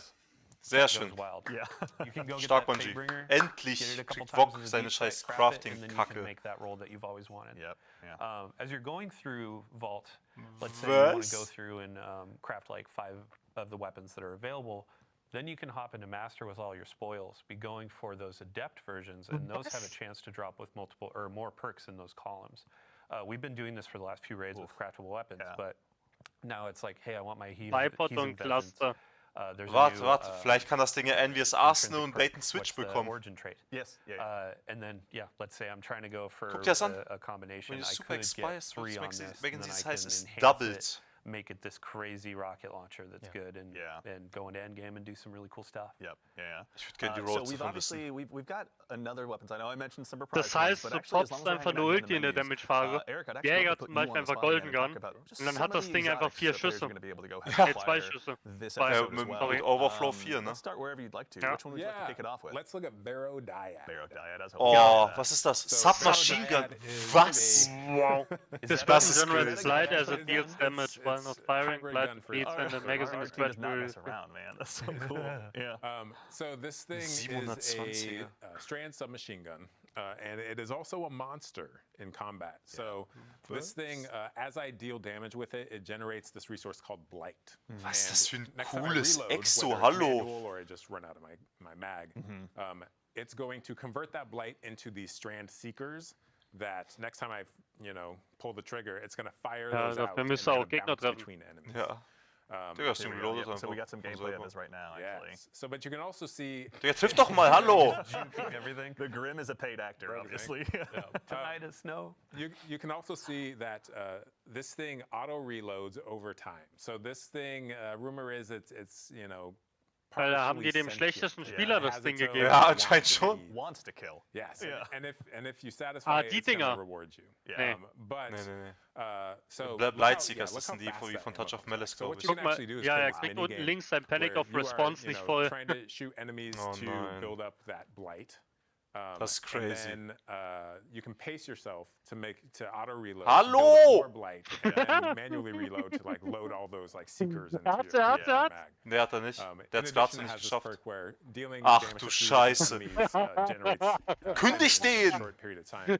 Speaker 1: Sehr
Speaker 6: Goes
Speaker 1: schön.
Speaker 6: wild.
Speaker 2: Yeah.
Speaker 6: You can go get
Speaker 1: Stark,
Speaker 6: that
Speaker 1: Bungie.
Speaker 6: Fatebringer,
Speaker 1: Endlich
Speaker 6: get it a couple
Speaker 1: kriegt
Speaker 6: times
Speaker 1: Bock
Speaker 6: as a
Speaker 1: seine
Speaker 6: deep
Speaker 1: scheiß
Speaker 6: set, craft it, and then you can
Speaker 1: Crafting-Kacke.
Speaker 6: make that roll that you've always wanted.
Speaker 2: Yep. Yeah.
Speaker 6: As you're going through Vault, let's say you want to go
Speaker 1: Was?
Speaker 6: through and craft like 5 of the weapons that are available, then you can hop into Master with all your spoils, be going for those Adept versions, and those have a chance to drop with multiple or more perks in those columns. We've been doing this for the last few raids with craftable weapons, but now it's like, hey, I want my
Speaker 3: Bipod und Cluster.
Speaker 6: There's a
Speaker 1: Warte,
Speaker 6: new,
Speaker 1: warte, vielleicht kann das Ding ja Envious Arsenal und Bait and Switch
Speaker 6: what's the
Speaker 1: bekommen.
Speaker 6: origin trait?
Speaker 2: Yes. Yeah.
Speaker 6: And then, yeah, let's say I'm trying to go for
Speaker 1: Guck dir das an.
Speaker 6: a combination.
Speaker 1: When you
Speaker 6: I
Speaker 1: super
Speaker 6: could get
Speaker 1: expires,
Speaker 6: 3 on this,
Speaker 1: wegen
Speaker 6: and then I
Speaker 1: dieses
Speaker 6: can
Speaker 1: heißt es
Speaker 6: enhance
Speaker 1: doubled.
Speaker 6: it, make it this crazy rocket launcher that's good, and go into endgame and do some really cool stuff.
Speaker 2: Yep. Yeah.
Speaker 1: Ich würde gerne die
Speaker 2: So
Speaker 1: Rolls
Speaker 2: we've
Speaker 1: davon
Speaker 2: obviously
Speaker 1: wissen.
Speaker 2: we've got another weapons. I know I mentioned some surprise
Speaker 3: Das heißt,
Speaker 2: ones, but
Speaker 3: du
Speaker 2: actually, as long
Speaker 3: poppst
Speaker 2: as we're
Speaker 3: einfach
Speaker 2: hanging
Speaker 3: eine
Speaker 2: back in
Speaker 3: Ulti in
Speaker 2: the
Speaker 3: der
Speaker 2: menus,
Speaker 3: Damage-Phase.
Speaker 2: Eric, I'd actually
Speaker 3: Jäger
Speaker 2: like to
Speaker 3: zum
Speaker 2: put you
Speaker 3: Beispiel
Speaker 2: on the
Speaker 3: einfach
Speaker 2: spot again
Speaker 3: Golden
Speaker 2: and
Speaker 3: Gun.
Speaker 2: talk about just
Speaker 3: Und dann
Speaker 2: some
Speaker 3: hat
Speaker 2: of
Speaker 3: das
Speaker 2: the
Speaker 3: Ding einfach
Speaker 2: exotics
Speaker 3: 4
Speaker 2: that players are
Speaker 3: Schüsse.
Speaker 2: gonna be able to go ahead and
Speaker 3: Nee,
Speaker 2: acquire
Speaker 3: 2 Schüsse.
Speaker 2: this
Speaker 1: Ja,
Speaker 2: episode
Speaker 1: mit
Speaker 2: as
Speaker 1: dem
Speaker 2: well.
Speaker 1: Overflow 4, ne?
Speaker 2: Let's start wherever you'd like to.
Speaker 3: Ja.
Speaker 2: Which one would you like to kick it off with?
Speaker 7: Let's look at Vero Dyad.
Speaker 2: Barrow Diet as
Speaker 1: Oh, was ist das?
Speaker 7: So,
Speaker 1: Submachine Gun.
Speaker 7: Dyad is
Speaker 1: Was?
Speaker 3: Wow. This
Speaker 1: Das
Speaker 3: weapon
Speaker 1: ist
Speaker 3: generates
Speaker 1: crazy.
Speaker 3: light as
Speaker 7: It's-
Speaker 3: it deals damage while not firing.
Speaker 7: hybrid
Speaker 3: Light
Speaker 7: gun for
Speaker 3: bleeds
Speaker 7: each
Speaker 3: and the
Speaker 7: other.
Speaker 3: magazine
Speaker 2: Our
Speaker 3: is
Speaker 2: team does not
Speaker 3: quite
Speaker 2: mess around, man. That's so cool. Yeah.
Speaker 7: So this thing is
Speaker 1: 720er.
Speaker 7: a strand submachine gun, and it is also a monster in combat. So this thing, as I deal damage with it, it generates this resource called Blight.
Speaker 1: Was ist das für ein
Speaker 7: Next time I
Speaker 1: cooles
Speaker 7: reload,
Speaker 1: Exo,
Speaker 7: whether it's
Speaker 1: hallo.
Speaker 7: manual or I just run out of my mag, it's going to convert that Blight into these strand seekers. That next time I, pull the trigger, it's going to fire
Speaker 3: Ja,
Speaker 7: those
Speaker 3: dafür
Speaker 7: out and
Speaker 3: müsste auch
Speaker 7: they're gonna
Speaker 3: Gegner
Speaker 7: bounce
Speaker 3: treffen.
Speaker 7: between enemies.
Speaker 1: Ja. Digga, ist
Speaker 2: Here we go.
Speaker 1: reloaded
Speaker 2: Yep, so we
Speaker 1: einfach.
Speaker 2: got some gameplay of this right now, actually.
Speaker 7: Yes. So, but you can also see
Speaker 1: Digga, triff doch mal, hallo.
Speaker 6: Everything.
Speaker 2: The Grim is a paid actor, obviously.
Speaker 6: Tonight is snow.
Speaker 7: you can also see that this thing auto reloads over time. So this thing, rumor is it's
Speaker 3: Alter, haben die
Speaker 7: partially
Speaker 3: dem
Speaker 7: sentient.
Speaker 3: schlechtesten Spieler
Speaker 7: It
Speaker 3: das
Speaker 7: has
Speaker 3: Ding
Speaker 7: its own
Speaker 3: gegeben?
Speaker 1: Ja,
Speaker 7: wants
Speaker 1: anscheinend
Speaker 7: to
Speaker 1: schon.
Speaker 7: eat.
Speaker 2: Wants to kill.
Speaker 7: Yes,
Speaker 2: Yeah.
Speaker 7: and if you satisfy it,
Speaker 3: die
Speaker 7: it's gonna
Speaker 3: Dinger.
Speaker 7: reward you.
Speaker 2: Yeah.
Speaker 7: But
Speaker 1: Nee, nee,
Speaker 7: so
Speaker 1: Bleibt
Speaker 7: look how-
Speaker 1: Lightseekers,
Speaker 7: look
Speaker 1: das
Speaker 7: how
Speaker 1: sind die
Speaker 7: fast
Speaker 1: wie
Speaker 7: that
Speaker 1: von
Speaker 7: ammo
Speaker 1: Touch of
Speaker 7: comes back.
Speaker 1: Malice,
Speaker 7: So
Speaker 1: glaub
Speaker 7: what
Speaker 1: ich.
Speaker 7: you
Speaker 3: Guck
Speaker 7: can
Speaker 3: mal,
Speaker 7: actually do is
Speaker 3: ja,
Speaker 7: play
Speaker 3: er
Speaker 7: this
Speaker 3: kriegt
Speaker 7: mini
Speaker 3: unten
Speaker 7: game
Speaker 3: links sein Panic
Speaker 7: where
Speaker 3: of
Speaker 7: you are,
Speaker 3: Response nicht voll.
Speaker 7: trying to shoot enemies
Speaker 1: Oh
Speaker 7: to
Speaker 1: nein.
Speaker 7: build up that blight.
Speaker 1: That's crazy.
Speaker 7: And then you can pace yourself to auto reload.
Speaker 1: Hallo!
Speaker 7: To build up more blight, and then manually reload to like load all those like seekers into
Speaker 3: Hat
Speaker 7: your
Speaker 3: hat.
Speaker 7: mag.
Speaker 1: Nee, hat er nicht. Der
Speaker 7: In
Speaker 1: hat's gerade
Speaker 7: addition, it
Speaker 1: nicht
Speaker 7: has this
Speaker 1: geschafft.
Speaker 7: perk where dealing
Speaker 1: Ach
Speaker 7: damage
Speaker 1: du
Speaker 7: to previous
Speaker 1: Scheiße.
Speaker 7: enemies, generates
Speaker 1: Kündig
Speaker 7: in a
Speaker 1: den!
Speaker 7: short period of time.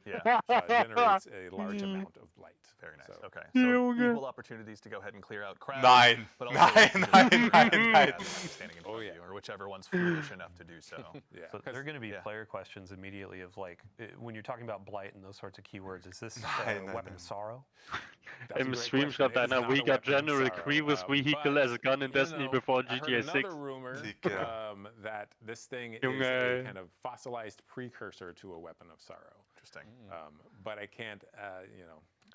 Speaker 7: Generates a large amount of blight.
Speaker 2: Very nice.
Speaker 7: So-
Speaker 2: Okay. So equal opportunities to go ahead and clear out crowds.
Speaker 1: Nein.
Speaker 2: But also
Speaker 1: Nein,
Speaker 2: to
Speaker 1: nein,
Speaker 2: just
Speaker 1: nein,
Speaker 2: keep
Speaker 1: nein.
Speaker 2: standing in front
Speaker 7: Oh,
Speaker 2: of
Speaker 7: yeah.
Speaker 2: you, or whichever one's foolish enough to do so.
Speaker 7: Yeah.
Speaker 6: So there are going to be
Speaker 2: Yeah.
Speaker 6: player questions immediately of like, when you're talking about blight and those sorts of keywords, is this
Speaker 1: Nein,
Speaker 6: a
Speaker 1: nein,
Speaker 6: weapon
Speaker 1: nein.
Speaker 6: of sorrow?
Speaker 7: That's a
Speaker 3: Im
Speaker 7: great
Speaker 3: Stream
Speaker 7: question.
Speaker 3: schreibt
Speaker 7: It is
Speaker 3: einer,
Speaker 7: not
Speaker 3: we
Speaker 7: a
Speaker 3: got
Speaker 7: weapon of
Speaker 3: General
Speaker 7: sorrow,
Speaker 3: Grievous vehicle
Speaker 7: but,
Speaker 3: as a gun in
Speaker 7: you
Speaker 3: Destiny
Speaker 7: know,
Speaker 3: before
Speaker 7: I heard
Speaker 3: GTA 6.
Speaker 7: another rumor
Speaker 1: Digga.
Speaker 7: that this thing is
Speaker 3: Junge.
Speaker 7: a kind of fossilized precursor to a weapon of sorrow.
Speaker 2: Interesting.
Speaker 7: But I can't,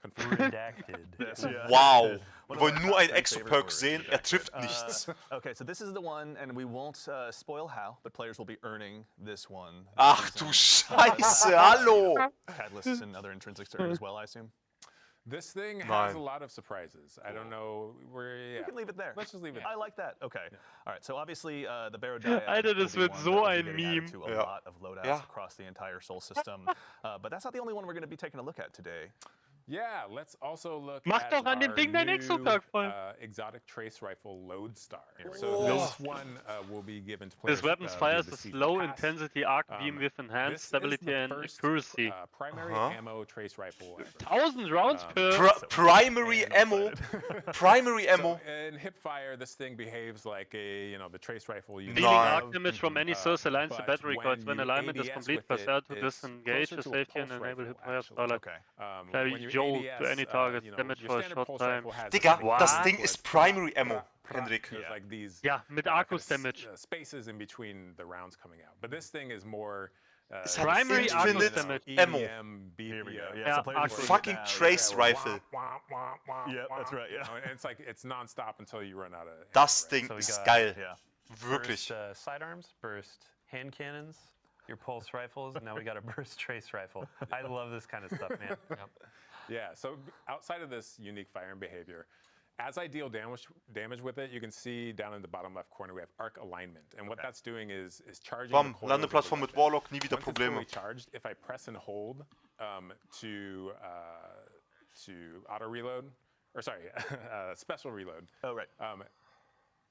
Speaker 7: confirm.
Speaker 6: Redacted.
Speaker 2: Yeah.
Speaker 1: Wow.
Speaker 2: One
Speaker 1: Wir
Speaker 2: of
Speaker 1: wollen
Speaker 2: our
Speaker 1: nur
Speaker 2: top
Speaker 1: einen
Speaker 2: 10
Speaker 1: Exo-Perk
Speaker 2: favorite words,
Speaker 1: sehen, er trifft
Speaker 2: redacted.
Speaker 1: nichts.
Speaker 2: Okay, so this is the one, and we won't spoil how, but players will be earning this one. this
Speaker 1: Ach du
Speaker 2: season.
Speaker 1: Scheiße, hallo!
Speaker 2: Catalysts and other intrinsics to earn as well, I assume.
Speaker 7: This thing has
Speaker 1: Nein.
Speaker 7: a lot of surprises. I don't know where. Yeah.
Speaker 2: You can leave it there.
Speaker 7: Let's just leave it.
Speaker 2: I like that. Okay. All right. So obviously, the Barrow Diad
Speaker 3: Alter, das
Speaker 2: will be
Speaker 3: wird
Speaker 2: one
Speaker 3: so
Speaker 2: that will be
Speaker 3: ein
Speaker 2: getting added
Speaker 3: Meme.
Speaker 2: to a
Speaker 1: Ja.
Speaker 2: lot of loadouts
Speaker 1: Ja.
Speaker 2: across the entire Soul system. But that's not the only one we're going to be taking a look at today.
Speaker 7: Yeah, let's also look
Speaker 3: Mach
Speaker 7: at
Speaker 3: doch an dem
Speaker 7: our
Speaker 3: Ding dein
Speaker 7: new,
Speaker 3: Exo-Perk voll.
Speaker 7: exotic trace rifle Lodestar.
Speaker 2: we
Speaker 7: So
Speaker 1: go.
Speaker 7: this one will be given to players.
Speaker 3: This weapons
Speaker 7: via
Speaker 3: fires
Speaker 7: the
Speaker 3: a
Speaker 7: season
Speaker 3: low
Speaker 7: pass.
Speaker 3: intensity arc beam with
Speaker 7: This
Speaker 3: enhanced
Speaker 7: is
Speaker 3: stability
Speaker 7: the
Speaker 3: and
Speaker 7: first,
Speaker 3: accuracy.
Speaker 7: Primary
Speaker 1: Uh-huh.
Speaker 7: ammo trace rifle ever.
Speaker 3: 1000 rounds per.
Speaker 1: Primary
Speaker 7: And
Speaker 1: Ammo. Primary Ammo.
Speaker 7: So in hipfire, this thing behaves like a the trace rifle you
Speaker 3: Dealing
Speaker 1: Nein.
Speaker 3: arc damage from any source aligns to
Speaker 7: but
Speaker 3: battery coils. When
Speaker 7: you
Speaker 3: alignment is
Speaker 7: ADS
Speaker 3: complete,
Speaker 7: with
Speaker 3: press
Speaker 7: it,
Speaker 3: R to
Speaker 7: it's
Speaker 3: disengage
Speaker 7: closer
Speaker 3: the
Speaker 7: to a
Speaker 3: safety and
Speaker 7: pulse
Speaker 3: enable
Speaker 7: rifle,
Speaker 3: hipfire
Speaker 7: actually.
Speaker 3: starlight.
Speaker 2: Okay.
Speaker 3: Carry
Speaker 7: When your
Speaker 3: jolt
Speaker 7: ADS,
Speaker 3: to any target, damage
Speaker 7: your
Speaker 3: for a
Speaker 7: standard
Speaker 3: short
Speaker 7: pulse
Speaker 3: time.
Speaker 7: rifle has
Speaker 1: Digga,
Speaker 7: like
Speaker 1: das
Speaker 7: a
Speaker 1: Ding
Speaker 7: where
Speaker 1: ist
Speaker 7: it's
Speaker 1: Primary Ammo,
Speaker 7: prop,
Speaker 1: Hendrik.
Speaker 7: There's like these
Speaker 3: Ja, mit
Speaker 7: kind of
Speaker 3: Akkus damage.
Speaker 7: spaces in between the rounds coming out. But this thing is more
Speaker 1: Es hat
Speaker 3: Primary
Speaker 1: Infinite
Speaker 3: damage.
Speaker 1: Ammo.
Speaker 2: Here we go.
Speaker 7: Yeah.
Speaker 2: Yeah, so players
Speaker 3: Akku.
Speaker 2: just
Speaker 1: Fucking
Speaker 2: now,
Speaker 1: trace
Speaker 2: yeah,
Speaker 1: rifle.
Speaker 2: Yeah, that's right, yeah.
Speaker 7: And it's like it's nonstop until you run out of.
Speaker 1: Das
Speaker 7: ammo, right?
Speaker 1: Ding
Speaker 6: So we
Speaker 1: ist
Speaker 6: got-
Speaker 1: geil.
Speaker 2: Yeah.
Speaker 1: Wirklich.
Speaker 6: Burst sidearms, burst hand cannons, your pulse rifles, and now we got a burst trace rifle. I love this kind of stuff, man.
Speaker 7: Yeah, so outside of this unique firing behavior, as I deal damage with it, you can see down in the bottom left corner we have arc alignment. And what that's doing is charging
Speaker 1: Bam,
Speaker 7: the coils of the
Speaker 1: Landeplattform mit
Speaker 7: weapon.
Speaker 1: Warlock, nie wieder
Speaker 7: Once it's
Speaker 1: Probleme.
Speaker 7: fully charged, if I press and hold to auto reload, or sorry, special reload,
Speaker 2: Oh, right.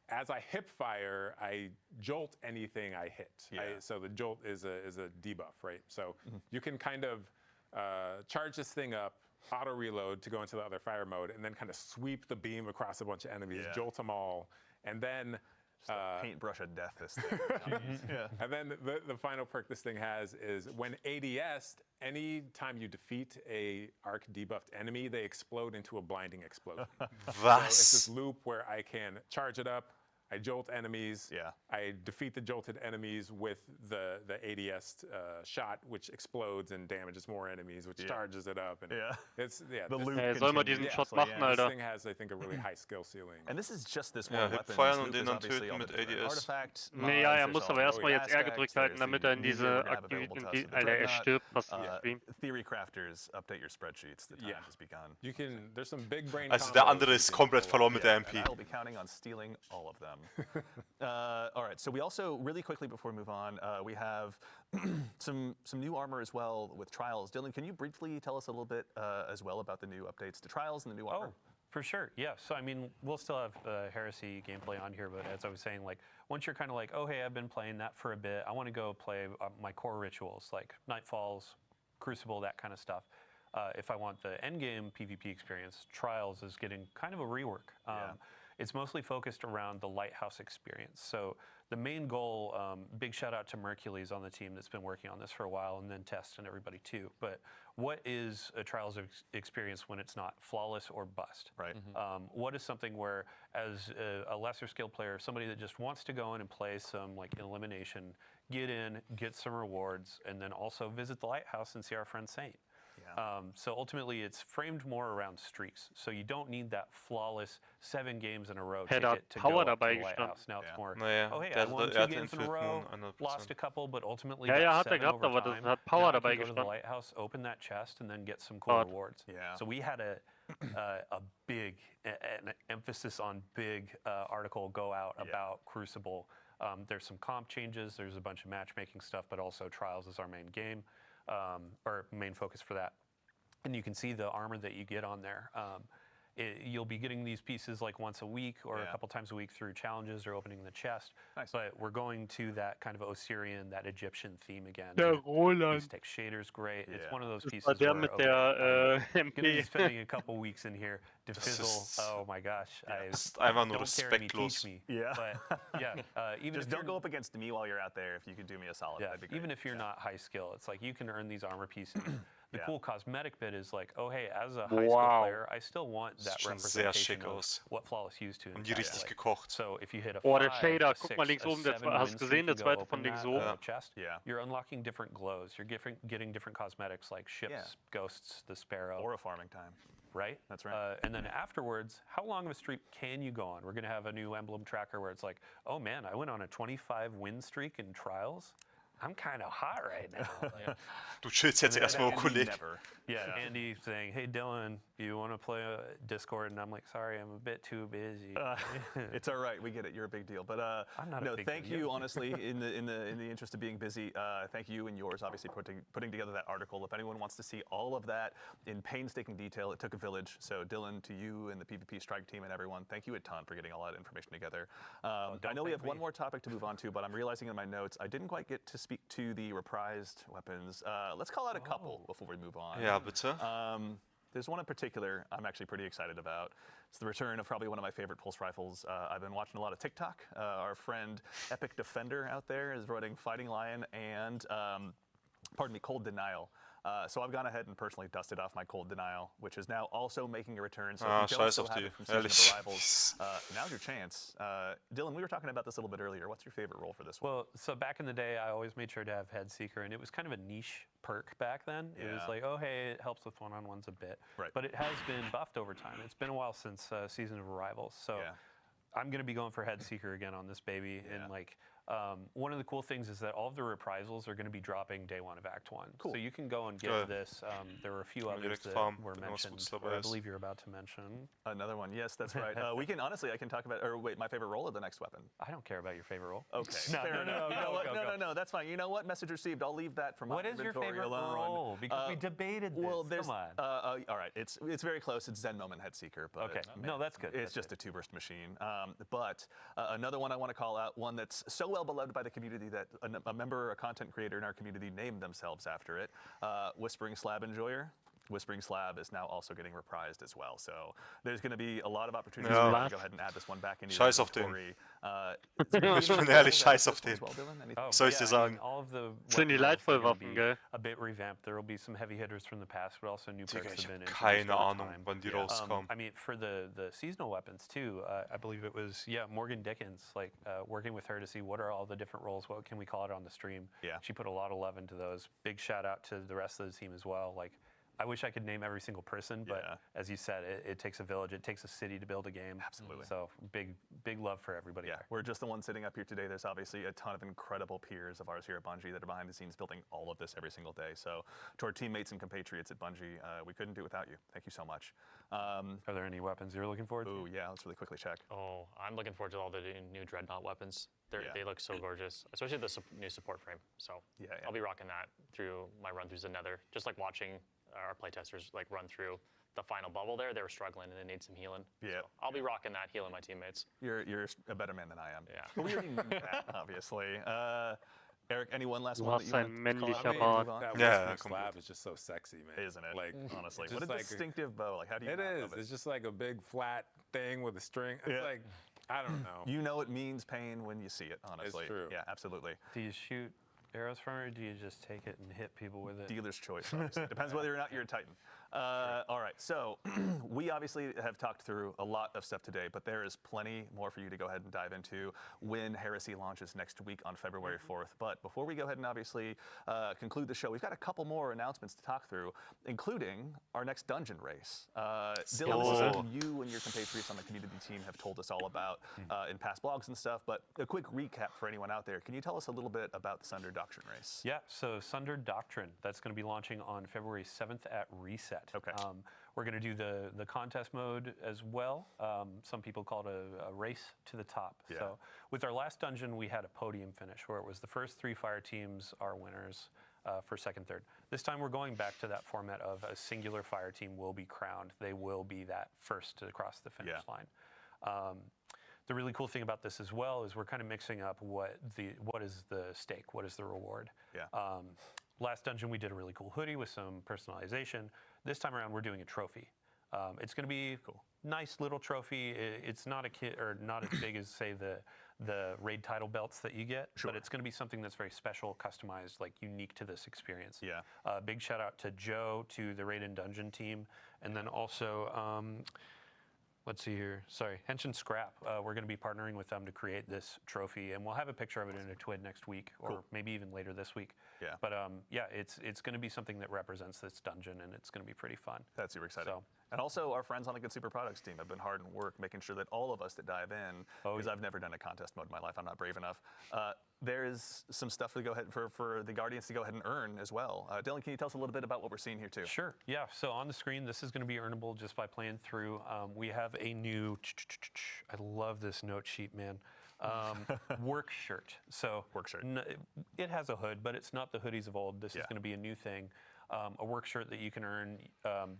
Speaker 7: as I hip fire, I jolt anything I hit.
Speaker 2: Yeah.
Speaker 7: So the jolt is a debuff, right? So you can kind of charge this thing up, auto reload to go into the other fire mode, and then kind of sweep the beam across a bunch of enemies,
Speaker 2: Yeah.
Speaker 7: jolt them all, and then
Speaker 2: Paintbrush of death, this thing. Yeah.
Speaker 7: and then the final perk this thing has is when ADS'd, any time you defeat a arc debuffed enemy, they explode into a blinding explosion. So it's this
Speaker 1: Was?
Speaker 7: loop where I can charge it up, I jolt enemies,
Speaker 2: Yeah.
Speaker 7: I defeat the jolted enemies with the ADS shot, which explodes and damages more enemies, which charges it up. And
Speaker 2: Yeah.
Speaker 7: it's
Speaker 2: The loop
Speaker 3: Soll man
Speaker 2: continues.
Speaker 3: diesen
Speaker 2: Yeah,
Speaker 3: Shot
Speaker 2: so,
Speaker 3: machen,
Speaker 2: yeah.
Speaker 7: this
Speaker 3: Alter?
Speaker 7: thing has, I think, a really high skill ceiling.
Speaker 2: And this is just this
Speaker 1: Ja,
Speaker 2: one weapon.
Speaker 1: hipfire
Speaker 2: This
Speaker 1: und
Speaker 2: loop
Speaker 1: den
Speaker 2: is
Speaker 1: dann
Speaker 2: obviously
Speaker 1: töten
Speaker 2: all
Speaker 1: mit
Speaker 2: the different
Speaker 1: ADS.
Speaker 2: artifacts,
Speaker 3: Nee, ja, er
Speaker 2: mods,
Speaker 3: muss
Speaker 2: there's
Speaker 3: aber
Speaker 2: all
Speaker 3: erstmal
Speaker 2: the
Speaker 3: jetzt R
Speaker 2: aspects,
Speaker 3: gedrückt halten,
Speaker 2: there's
Speaker 3: damit
Speaker 2: the
Speaker 3: er in
Speaker 2: media
Speaker 3: diese
Speaker 2: we have
Speaker 3: aktiviert
Speaker 2: available to
Speaker 3: in
Speaker 2: us
Speaker 3: die.
Speaker 2: with the
Speaker 3: Alter, er
Speaker 2: Dreadnought.
Speaker 3: stirbt fast im Stream.
Speaker 2: Theory crafters, update your spreadsheets. The time
Speaker 7: Yeah.
Speaker 2: has begun.
Speaker 7: You can, there's some big brain
Speaker 1: Also der
Speaker 7: combos
Speaker 1: andere
Speaker 7: you
Speaker 1: ist
Speaker 7: can
Speaker 1: komplett
Speaker 7: pull
Speaker 1: verloren
Speaker 7: off.
Speaker 1: mit der
Speaker 2: And
Speaker 1: MP.
Speaker 2: I will be counting on stealing all of them. All right, so we also, really quickly before we move on, we have some new armor as well with Trials. Dylan, can you briefly tell us a little bit as well about the new updates to Trials and the new armor?
Speaker 6: Oh, for sure. Yeah. So I mean, we'll still have Heresy gameplay on here, but as I was saying, like once you're kind of like, oh hey, I've been playing that for a bit, I want to go play my core rituals like Nightfalls, Crucible, that kind of stuff. If I want the endgame PvP experience, Trials is getting kind of a rework. It's mostly focused around the Lighthouse experience. So the main goal, big shout out to Mercules on the team that's been working on this for a while, and then Test and everybody too. But what is a Trials experience when it's not flawless or bust?
Speaker 2: Right.
Speaker 6: What is something where, as a lesser skilled player, somebody that just wants to go in and play some like elimination, get in, get some rewards, and then also visit the Lighthouse and see our friend Saint. So ultimately, it's framed more around streaks. So you don't need that flawless 7 games in a row
Speaker 3: Hätte er
Speaker 6: ticket to
Speaker 3: Power
Speaker 6: go up to
Speaker 3: dabei
Speaker 6: the
Speaker 3: gestanden.
Speaker 6: Lighthouse. Now it's more,
Speaker 1: Naja,
Speaker 6: oh hey,
Speaker 1: der
Speaker 6: I won
Speaker 1: hatte-
Speaker 6: 2
Speaker 1: er hatte
Speaker 6: games in a
Speaker 1: Infinite
Speaker 6: row,
Speaker 1: Moon 100%.
Speaker 6: lost a couple, but ultimately
Speaker 3: Ja,
Speaker 6: got
Speaker 3: ja, hat er
Speaker 6: 7
Speaker 3: gehabt,
Speaker 6: over
Speaker 3: aber das
Speaker 6: time.
Speaker 3: hat Power
Speaker 6: Now I
Speaker 3: dabei
Speaker 6: can go to the
Speaker 3: gestanden.
Speaker 6: Lighthouse, open that chest, and then get some cool
Speaker 3: God.
Speaker 6: rewards.
Speaker 2: Yeah.
Speaker 6: So we had an emphasis on big article go out about Crucible There's some comp changes. There's a bunch of matchmaking stuff, but also Trials is our main game, or main focus for that. And you can see the armor that you get on there. You'll be getting these pieces like once a week or a couple times a week through challenges or opening the chest.
Speaker 2: Nice.
Speaker 6: But we're going to that kind of Osirian, that Egyptian theme again.
Speaker 3: Der
Speaker 6: These
Speaker 3: Roland.
Speaker 6: text shaders great. It's
Speaker 2: Yeah.
Speaker 6: one of those pieces
Speaker 3: war der
Speaker 6: where,
Speaker 3: mit
Speaker 6: okay,
Speaker 3: der
Speaker 6: I'm gonna be
Speaker 3: MP.
Speaker 6: spending a couple weeks in here to
Speaker 1: Das
Speaker 6: fizzle.
Speaker 1: ist-
Speaker 6: Oh my gosh,
Speaker 1: Das ist einfach nur
Speaker 6: don't carry me,
Speaker 1: respektlos.
Speaker 6: teach me.
Speaker 2: Yeah.
Speaker 6: But yeah, even
Speaker 2: Just
Speaker 6: if
Speaker 2: don't
Speaker 6: you're-
Speaker 2: go up against me while you're out there. If you could do me a solid,
Speaker 6: yeah,
Speaker 2: that'd be great.
Speaker 6: even if you're not high skill, it's like you can earn these armor pieces. The
Speaker 2: Yeah.
Speaker 6: cool cosmetic bit is like, oh hey, as a high skill
Speaker 3: Wow.
Speaker 6: player, I still want that
Speaker 1: Sieht schon sehr
Speaker 6: representation
Speaker 1: schick
Speaker 6: of
Speaker 1: aus.
Speaker 6: what flawless used to.
Speaker 1: Und die richtig
Speaker 6: like.
Speaker 1: gekocht.
Speaker 6: So if you hit a
Speaker 3: Oh, der
Speaker 6: 5,
Speaker 3: Shader,
Speaker 6: a
Speaker 3: guck mal
Speaker 6: 6,
Speaker 3: links
Speaker 6: a
Speaker 3: oben, der
Speaker 6: 7
Speaker 3: hast
Speaker 6: win
Speaker 3: du gesehen,
Speaker 6: streak,
Speaker 3: der
Speaker 6: you go
Speaker 3: zweite
Speaker 6: open
Speaker 3: von links
Speaker 6: that,
Speaker 3: oben?
Speaker 6: chest.
Speaker 2: Yeah.
Speaker 6: You're unlocking different glows. You're getting different cosmetics like ships,
Speaker 2: Yeah.
Speaker 6: ghosts, the sparrow.
Speaker 2: Or a farming time.
Speaker 6: Right?
Speaker 2: That's right.
Speaker 6: And then afterwards, how long of a streak can you go on? We're going to have a new emblem tracker where it's like, oh man, I went on a 25 win streak in Trials. I'm kind of hot right now. Like,
Speaker 1: Du chillst jetzt erstmal, Kollege.
Speaker 2: Never.
Speaker 6: yeah, Andy saying, hey Dylan, you want to play Discord? And I'm like, sorry, I'm a bit too busy.
Speaker 2: It's all right. We get it. You're a big deal. But
Speaker 6: I'm not a
Speaker 2: no,
Speaker 6: big
Speaker 2: thank
Speaker 6: deal.
Speaker 2: you. Honestly, in the interest of being busy, thank you and yours. Obviously, putting together that article. If anyone wants to see all of that in painstaking detail, it took a village. So Dylan, to you and the PvP Strike team and everyone, thank you a ton for getting all that information together. I know we have one more topic to move on to, but I'm realizing in my notes I didn't quite get to speak to the reprised weapons. Let's call out a couple before we move on.
Speaker 1: Ja, bitte.
Speaker 2: There's one in particular I'm actually pretty excited about. It's the return of probably one of my favorite pulse rifles. I've been watching a lot of TikTok. Our friend Epic Defender out there is running Fighting Lion and, Cold Denial. So I've gone ahead and personally dusted off my Cold Denial, which is now also making a return. So if you don't
Speaker 1: scheiß
Speaker 2: still
Speaker 1: auf
Speaker 2: have
Speaker 1: die,
Speaker 2: it from Season
Speaker 1: ehrlich.
Speaker 2: of Arrivals, now's your chance. Dylan, we were talking about this a little bit earlier. What's your favorite role for this one?
Speaker 6: Well, so back in the day, I always made sure to have Head Seeker, and it was kind of a niche perk back then. It was
Speaker 2: Yeah.
Speaker 6: like, oh, hey, it helps with one-on-ones a bit.
Speaker 2: Right.
Speaker 6: But it has been buffed over time. It's been a while since Season of Arrivals, so
Speaker 2: Yeah.
Speaker 6: I'm going to be going for Head Seeker again on this baby.
Speaker 2: Yeah.
Speaker 6: And like, one of the cool things is that all of the reprisals are going to be dropping day one of Act 1.
Speaker 2: Cool.
Speaker 6: So you can go and get
Speaker 1: Geil.
Speaker 6: this. There were a few
Speaker 1: Kann man
Speaker 6: others
Speaker 1: direkt
Speaker 6: that
Speaker 1: farmen,
Speaker 6: were
Speaker 1: wenn was
Speaker 6: mentioned,
Speaker 1: Gutes
Speaker 6: or
Speaker 1: dabei
Speaker 6: I
Speaker 1: ist.
Speaker 6: believe you're about to mention.
Speaker 2: Another one. Yes, that's right. We can honestly, I can talk about, or wait, my favorite role or the next weapon?
Speaker 6: I don't care about your favorite role.
Speaker 2: Okay.
Speaker 6: No,
Speaker 2: fair
Speaker 6: no,
Speaker 2: enough.
Speaker 6: no,
Speaker 2: You know
Speaker 6: go,
Speaker 2: what?
Speaker 6: go, go.
Speaker 2: No, that's fine. You know what? Message received. I'll leave that for my
Speaker 6: What is your
Speaker 2: inventory
Speaker 6: favorite
Speaker 2: alone.
Speaker 6: role? Because we debated this.
Speaker 2: Well, there's,
Speaker 6: Come on.
Speaker 2: all right, it's very close. It's Zen Moment Head Seeker, but
Speaker 6: Okay. No, that's good.
Speaker 2: It's
Speaker 6: That's
Speaker 2: just a two-burst machine. But another one I want to call out, one that's so well beloved by the community that a member, a content creator in our community named themselves after it, Whispering Slab Enjoyer. Whispering Slab is now also getting reprised as well. So there's going to be a lot of opportunities
Speaker 1: Ja.
Speaker 2: for me to go ahead and add this one back into
Speaker 1: Scheiß
Speaker 2: your
Speaker 1: auf den.
Speaker 2: inventory.
Speaker 1: Ich bin ehrlich, scheiß auf den.
Speaker 6: Oh,
Speaker 1: soll ich dir
Speaker 6: I mean,
Speaker 1: sagen?
Speaker 6: all of the
Speaker 3: Sind die
Speaker 6: weapon rolls are gonna
Speaker 3: Leitvollwaffen,
Speaker 6: be
Speaker 3: gell?
Speaker 6: a bit revamped. There will be some heavy hitters from the past, but also new
Speaker 1: Digga,
Speaker 6: perks
Speaker 1: ich
Speaker 6: have been
Speaker 1: habe
Speaker 6: introduced
Speaker 1: keine
Speaker 6: over
Speaker 1: Ahnung,
Speaker 6: time.
Speaker 1: wann die rauskommen.
Speaker 6: I mean, for the seasonal weapons too, I believe it was Morgan Dickens, like working with her to see what are all the different roles, what can we call it on the stream.
Speaker 2: Yeah.
Speaker 6: She put a lot of love into those. Big shout out to the rest of the team as well. Like, I wish I could name every single person, but
Speaker 2: Yeah.
Speaker 6: as you said, it takes a village, it takes a city to build a game.
Speaker 2: Absolutely.
Speaker 6: So big love for everybody.
Speaker 2: Yeah,
Speaker 6: there.
Speaker 2: we're just the ones sitting up here today. There's obviously a ton of incredible peers of ours here at Bungie that are behind the scenes building all of this every single day. So to our teammates and compatriots at Bungie, we couldn't do it without you. Thank you so much.
Speaker 6: Are there any weapons you're looking forward to?
Speaker 2: Ooh, yeah, let's really quickly check.
Speaker 5: Oh, I'm looking forward to all the new Dreadnought weapons.
Speaker 2: Yeah.
Speaker 5: They look so gorgeous, especially the new support frame. So
Speaker 2: Yeah.
Speaker 5: I'll be rocking that through my run-throughs of Nether. Just like watching our playtesters like run through the final bubble there. They were struggling and they need some healing.
Speaker 2: Yeah.
Speaker 5: So I'll be rocking that, healing my teammates.
Speaker 2: You're a better man than I am.
Speaker 5: Yeah.
Speaker 2: But we already knew that, obviously. Eric, any one last
Speaker 3: Du
Speaker 2: one that
Speaker 3: hast
Speaker 2: you
Speaker 3: ein
Speaker 2: want to call
Speaker 3: männlicher
Speaker 2: out before we
Speaker 3: Bart.
Speaker 2: move on?
Speaker 7: That
Speaker 1: Yeah,
Speaker 7: Whispering
Speaker 1: come
Speaker 7: Slab is just so sexy, man.
Speaker 2: Isn't it?
Speaker 7: Like,
Speaker 2: Honestly,
Speaker 7: it's
Speaker 2: what a
Speaker 7: just like
Speaker 2: distinctive bow. Like, how do you
Speaker 7: It
Speaker 2: not
Speaker 7: is.
Speaker 2: love
Speaker 7: It's just like a big flat thing with a string. It's
Speaker 2: Yeah.
Speaker 7: like, I don't know.
Speaker 2: You know it means pain when you see it, honestly.
Speaker 7: true.
Speaker 2: Yeah, absolutely.
Speaker 6: Do you shoot arrows from it, or do you just take it and hit people with it?
Speaker 2: Dealer's choice, obviously. Depends whether or not you're a Titan. All right, so we obviously have talked through a lot of stuff today, but there is plenty more for you to go ahead and dive into when Heresy launches next week on February 4th. But before we go ahead and obviously conclude the show, we've got a couple more announcements to talk through, including our next dungeon race. Dylan, this is
Speaker 1: Oh.
Speaker 2: something you and your compatriots on the community team have told us all about in past blogs and stuff, but a quick recap for anyone out there. Can you tell us a little bit about the Sunder Doctrine race?
Speaker 6: Yeah, so Sundered Doctrine, that's going to be launching on February 7th at Reset.
Speaker 2: Okay.
Speaker 6: We're going to do the contest mode as well. Some people call it a race to the top.
Speaker 2: Yeah.
Speaker 6: So with our last dungeon, we had a podium finish where it was the first 3 fire teams are winners for second, third. This time we're going back to that format of a singular fire team will be crowned. They will be that first to cross the finish line. The really cool thing about this as well is we're kind of mixing up what is the stake, what is the reward.
Speaker 2: Yeah.
Speaker 6: Last dungeon we did a really cool hoodie with some personalization. This time around we're doing a trophy. It's going to be nice little trophy. It's not not as big as say the raid title belts that you get, but it's going to be something that's very special, customized, like unique to this experience.
Speaker 2: Yeah.
Speaker 6: Big shout out to Joe, to the Raid and Dungeon team, and then also. Let's see here. Sorry, Henshin Scrap. We're going to be partnering with them to create this trophy, and we'll have a picture of it in a TWID next week, or maybe even later this week.
Speaker 2: Yeah.
Speaker 6: But yeah, it's going to be something that represents this dungeon, and it's going to be pretty fun.
Speaker 2: That's super exciting.
Speaker 6: So,
Speaker 2: and also, our friends on the Good Super Products team have been hard at work making sure that all of us that dive in, because I've never done a contest mode in my life, I'm not brave enough. There is some stuff to go ahead for the Guardians to go ahead and earn as well. Dylan, can you tell us a little bit about what we're seeing here too?
Speaker 6: Sure. Yeah. So on the screen, this is going to be earnable just by playing through. We have a new. I love this note sheet, man. Work shirt. So
Speaker 2: work shirt.
Speaker 6: It has a hood, but it's not the hoodies of old. This is going to be a new thing. A work shirt that you can earn.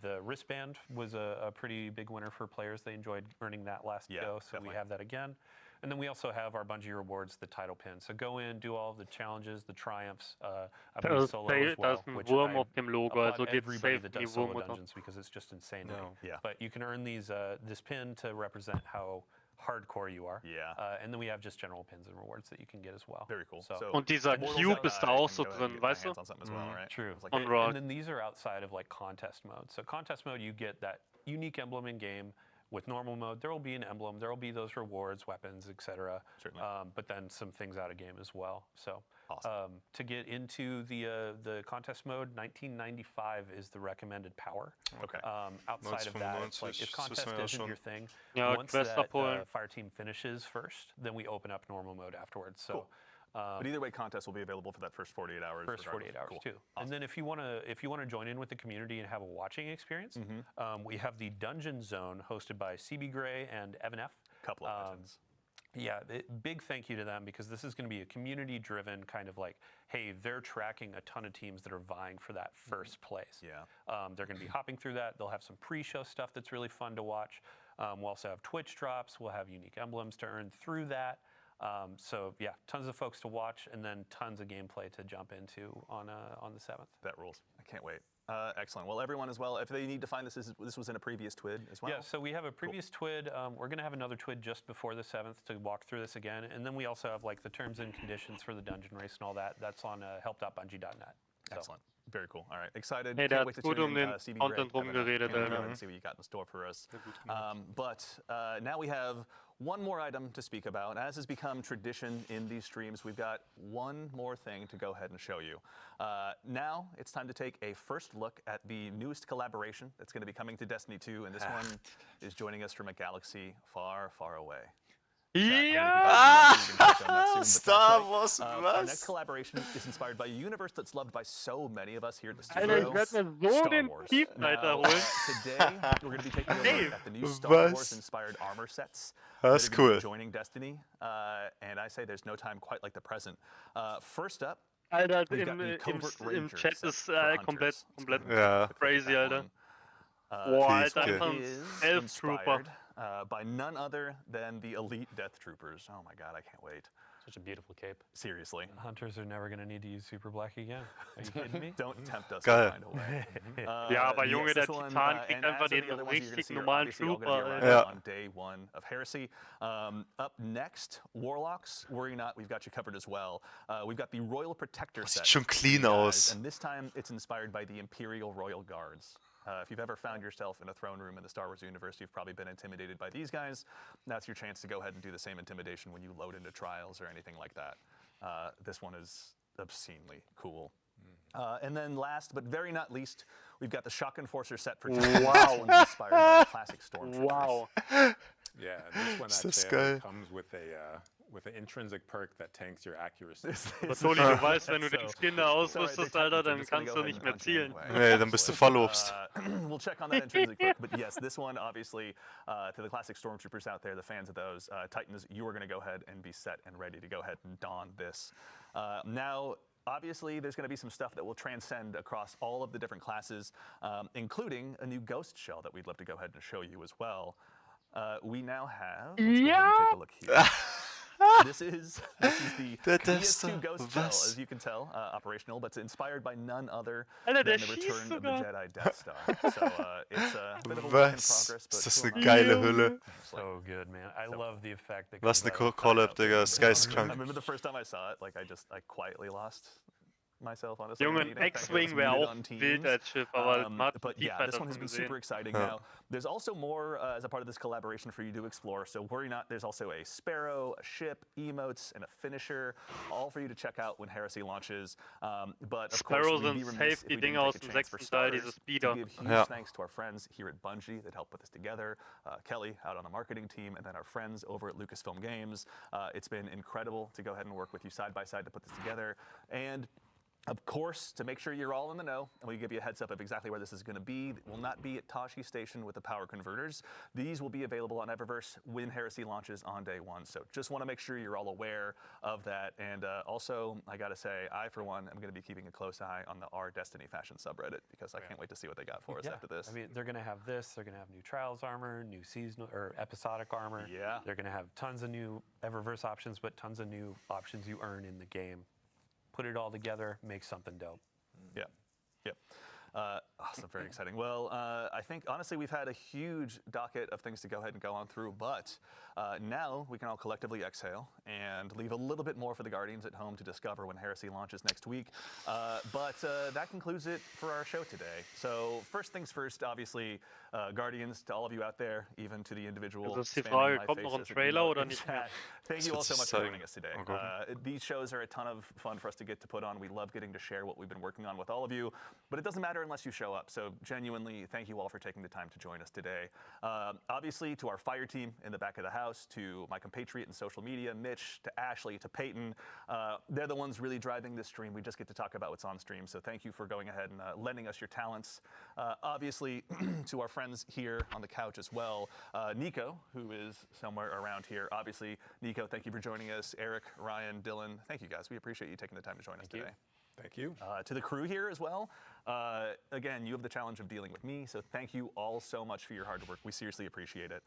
Speaker 6: The wristband was a pretty big winner for players. They enjoyed earning that last go, so we have that again. And then we also have our Bungie rewards, the title pin. So go in, do all of the challenges, the triumphs. I believe solo as well, which
Speaker 3: Wurm auf dem Logo,
Speaker 6: applaud
Speaker 3: also geht's
Speaker 6: everybody
Speaker 3: safe
Speaker 6: that
Speaker 3: in die
Speaker 6: does solo
Speaker 3: Wurmutter.
Speaker 6: dungeons because it's just insane.
Speaker 2: Yeah.
Speaker 6: But you can earn these this pin to represent how hardcore you are.
Speaker 2: Yeah.
Speaker 6: And then we have just general pins and rewards that you can get as well.
Speaker 2: Very cool.
Speaker 6: So,
Speaker 3: Und dieser Cube ist da auch so drin, weißt du?
Speaker 6: True.
Speaker 2: Like,
Speaker 3: On Rock.
Speaker 6: And then these are outside of like contest mode. So contest mode, you get that unique emblem in game. With normal mode, there will be an emblem, there will be those rewards, weapons, etc.
Speaker 2: Certainly.
Speaker 6: But then some things out of game as well. So
Speaker 2: awesome.
Speaker 6: to get into the contest mode, 1995 is the recommended power.
Speaker 2: Okay.
Speaker 6: Outside of that, it's like if contest isn't your thing,
Speaker 3: Ja,
Speaker 6: once
Speaker 3: Quest
Speaker 6: that
Speaker 3: abholen.
Speaker 6: fire team finishes first, then we open up normal mode afterwards. So.
Speaker 2: But either way, contest will be available for that first 48 hours.
Speaker 6: First 48 hours too.
Speaker 2: Awesome.
Speaker 6: And then if you want to join in with the community and have a watching experience, we have the Dungeon Zone hosted by CB Gray and Evan F.
Speaker 2: Couple of legends.
Speaker 6: Yeah, big thank you to them because this is going to be a community-driven kind of like, hey, they're tracking a ton of teams that are vying for that first place.
Speaker 2: Yeah.
Speaker 6: They're going to be hopping through that. They'll have some pre-show stuff that's really fun to watch. We'll also have Twitch drops. We'll have unique emblems to earn through that. So yeah, tons of folks to watch, and then tons of gameplay to jump into on the 7th.
Speaker 2: That rules. I can't wait. Excellent. Well, everyone as well, if they need to find this was in a previous TWID as well?
Speaker 6: Yeah, so we have a previous TWID. We're going to have another TWID just before the 7th to walk through this again. And then we also have like the terms and conditions for the dungeon race and all that. That's on help.bungie.net. So.
Speaker 2: Excellent. Very cool. All right. Excited.
Speaker 3: Hey,
Speaker 2: Can't wait to
Speaker 3: gut
Speaker 2: tune in,
Speaker 3: den
Speaker 2: CB
Speaker 3: Content
Speaker 2: Gray,
Speaker 3: rumgeredet,
Speaker 2: Evan F.
Speaker 3: Alter.
Speaker 2: And see what you got in store for us. But now we have one more item to speak about. As has become tradition in these streams, we've got one more thing to go ahead and show you. Now it's time to take a first look at the newest collaboration that's going to be coming to Destiny 2, and this one is joining us from a galaxy far, far away.
Speaker 3: Ja!
Speaker 1: Star Wars,
Speaker 2: Our next
Speaker 1: was?
Speaker 2: collaboration is inspired by a universe that's loved by so many of us here at the
Speaker 3: Alter, ich
Speaker 2: studio.
Speaker 3: werd mir so
Speaker 2: Star
Speaker 3: den
Speaker 2: Wars.
Speaker 3: Teamleiter
Speaker 2: Now,
Speaker 3: holen.
Speaker 2: today, we're going to be taking a look
Speaker 3: Dave.
Speaker 2: at the new Star
Speaker 1: Was?
Speaker 2: Wars-inspired armor sets
Speaker 1: That's
Speaker 2: that are gonna be
Speaker 1: cool.
Speaker 2: joining Destiny. And I say there's no time quite like the present. First up,
Speaker 3: Alter,
Speaker 2: we've got the
Speaker 3: im
Speaker 2: Covert Ranger
Speaker 3: Chat
Speaker 2: set
Speaker 3: ist
Speaker 2: for
Speaker 3: komplett
Speaker 2: hunters.
Speaker 1: Ja.
Speaker 3: crazy, Alter.
Speaker 2: This
Speaker 3: Boah, Alter,
Speaker 2: one
Speaker 3: einfach ein
Speaker 2: is
Speaker 3: Stealth Trooper.
Speaker 2: inspired by none other than the elite Death Troopers. Oh my God, I can't wait.
Speaker 5: Such a beautiful cape.
Speaker 2: Seriously.
Speaker 6: Hunters are never going to need to use Super Black again. Are you kidding me?
Speaker 2: Don't tempt us
Speaker 1: Geil.
Speaker 2: to find a way.
Speaker 3: Ja, aber Junge,
Speaker 2: yes,
Speaker 3: der
Speaker 2: this one,
Speaker 3: Titan kriegt
Speaker 2: and
Speaker 3: einfach
Speaker 2: as in
Speaker 3: den
Speaker 2: the other ones you're gonna
Speaker 3: richtig
Speaker 2: see are
Speaker 3: normalen
Speaker 2: obviously all gonna be
Speaker 3: Trooper,
Speaker 2: around
Speaker 3: Alter.
Speaker 1: Ja.
Speaker 2: on day one of Heresy. Up next, Warlocks. Worry not, we've got you covered as well. We've got the Royal Protector
Speaker 1: Das
Speaker 2: set.
Speaker 1: sieht schon clean
Speaker 2: for you
Speaker 1: aus.
Speaker 2: guys, and this time it's inspired by the Imperial Royal Guards. If you've ever found yourself in a throne room in the Star Wars universe, you've probably been intimidated by these guys. That's your chance to go ahead and do the same intimidation when you load into trials or anything like that. This one is obscenely cool. And then last, but very not least, we've got the Shock Enforcer set for Titan.
Speaker 3: Wow.
Speaker 2: This one's inspired by the classic Stormtroopers.
Speaker 3: Wow.
Speaker 7: Yeah, and this one
Speaker 1: Ist das
Speaker 7: actually
Speaker 1: geil.
Speaker 7: comes with a with an intrinsic perk that tanks your accuracy.
Speaker 3: Aber Toni, du weißt, wenn du den Skin da ausrüstest, Alter, dann kannst du nicht mehr zielen.
Speaker 1: Nee, dann bist du Fallobst.
Speaker 2: We'll check on that intrinsic perk, but yes, this one obviously to the classic stormtroopers out there, the fans of those Titans, you are going to go ahead and be set and ready to go ahead and don this. Now, obviously, there's going to be some stuff that will transcend across all of the different classes, including a new ghost shell that we'd love to go ahead and show you as well. We now have. Let's go ahead and take a look here. This is the PS2 Ghost Shell, as you can tell, operational, but it's inspired by none other
Speaker 3: Alter,
Speaker 2: than
Speaker 3: der
Speaker 2: the
Speaker 3: schießt
Speaker 2: return of the
Speaker 3: sogar.
Speaker 2: Jedi Death Star. So it's a bit of a work in
Speaker 1: Was?
Speaker 2: progress, but
Speaker 1: Ist das
Speaker 2: who
Speaker 1: eine
Speaker 2: am I?
Speaker 1: geile Hülle?
Speaker 6: So good, man. I love the effect that
Speaker 1: Was
Speaker 6: comes
Speaker 1: eine
Speaker 6: out of
Speaker 1: Collab, Digga. Das ist
Speaker 2: I
Speaker 1: geisteskrank.
Speaker 2: remember the first time I saw it, like I quietly lost myself, honestly.
Speaker 3: Junge,
Speaker 2: in the
Speaker 3: ein
Speaker 2: meeting. Thankfully,
Speaker 3: X-Wing
Speaker 2: it was
Speaker 3: wäre
Speaker 2: muted
Speaker 3: auch
Speaker 2: on Teams.
Speaker 3: wild als Schiff, aber man hat
Speaker 2: But
Speaker 3: die
Speaker 2: yeah, this one has been super exciting.
Speaker 1: Yeah.
Speaker 2: Now, there's also more as a part of this collaboration for you to explore. So worry not, there's also a sparrow, a ship, emotes, and a finisher, all for you to check out when Heresy launches. But of course,
Speaker 3: Sparrows
Speaker 2: we'd be
Speaker 3: sind
Speaker 2: remiss
Speaker 3: safe
Speaker 2: if
Speaker 3: die
Speaker 2: we
Speaker 3: Dinge
Speaker 2: didn't
Speaker 3: aus
Speaker 2: take a
Speaker 3: dem
Speaker 2: chance for
Speaker 3: 6. Teil, diese
Speaker 2: starters to
Speaker 3: Speeder.
Speaker 2: give huge
Speaker 1: Yeah.
Speaker 2: thanks to our friends here at Bungie that helped put this together, Kelly out on the marketing team, and then our friends over at Lucasfilm Games. It's been incredible to go ahead and work with you side by side to put this together. And of course, to make sure you're all in the know, and we give you a heads up of exactly where this is going to be, it will not be at Tashi Station with the power converters. These will be available on Eververse when Heresy launches on day one. So just want to make sure you're all aware of that. And also, I got to say, I, for one, am going to be keeping a close eye on the R Destiny fashion subreddit because I can't wait to see what they got for us after this.
Speaker 6: I mean, they're going to have this. They're going to have new Trials armor, new seasonal or episodic armor.
Speaker 2: Yeah.
Speaker 6: They're going to have tons of new Eververse options, but tons of new options you earn in the game. Put it all together, make something dope.
Speaker 2: Yeah. Yep. Awesome, very exciting. Well, I think honestly we've had a huge docket of things to go ahead and go on through, but now we can all collectively exhale and leave a little bit more for the Guardians at home to discover when Heresy launches next week. But that concludes it for our show today. So first things first, obviously, Guardians, to all of you out there, even to the individual.
Speaker 3: Das ist die
Speaker 2: spamming
Speaker 3: Frage,
Speaker 2: my
Speaker 3: kommt noch ein
Speaker 2: faces and
Speaker 3: Trailer
Speaker 2: emote
Speaker 3: oder
Speaker 2: in
Speaker 3: nicht
Speaker 2: chat.
Speaker 3: mehr?
Speaker 2: Thank you all so much for joining us today.
Speaker 1: Okay.
Speaker 2: These shows are a ton of fun for us to get to put on. We love getting to share what we've been working on with all of you, but it doesn't matter unless you show up. So genuinely, thank you all for taking the time to join us today. Obviously, to our fire team in the back of the house, to my compatriot in social media, Mitch, to Ashley, to Peyton, they're the ones really driving this stream. We just get to talk about what's on stream. So thank you for going ahead and lending us your talents. Obviously, to our friends here on the couch as well, Nico, who is somewhere around here. Obviously, Nico, thank you for joining us. Eric, Ryan, Dylan, thank you guys. We appreciate you taking the time to join us today.
Speaker 7: Thank you.
Speaker 2: To the crew here as well. Again, you have the challenge of dealing with me, so thank you all so much for your hard work. We seriously appreciate it.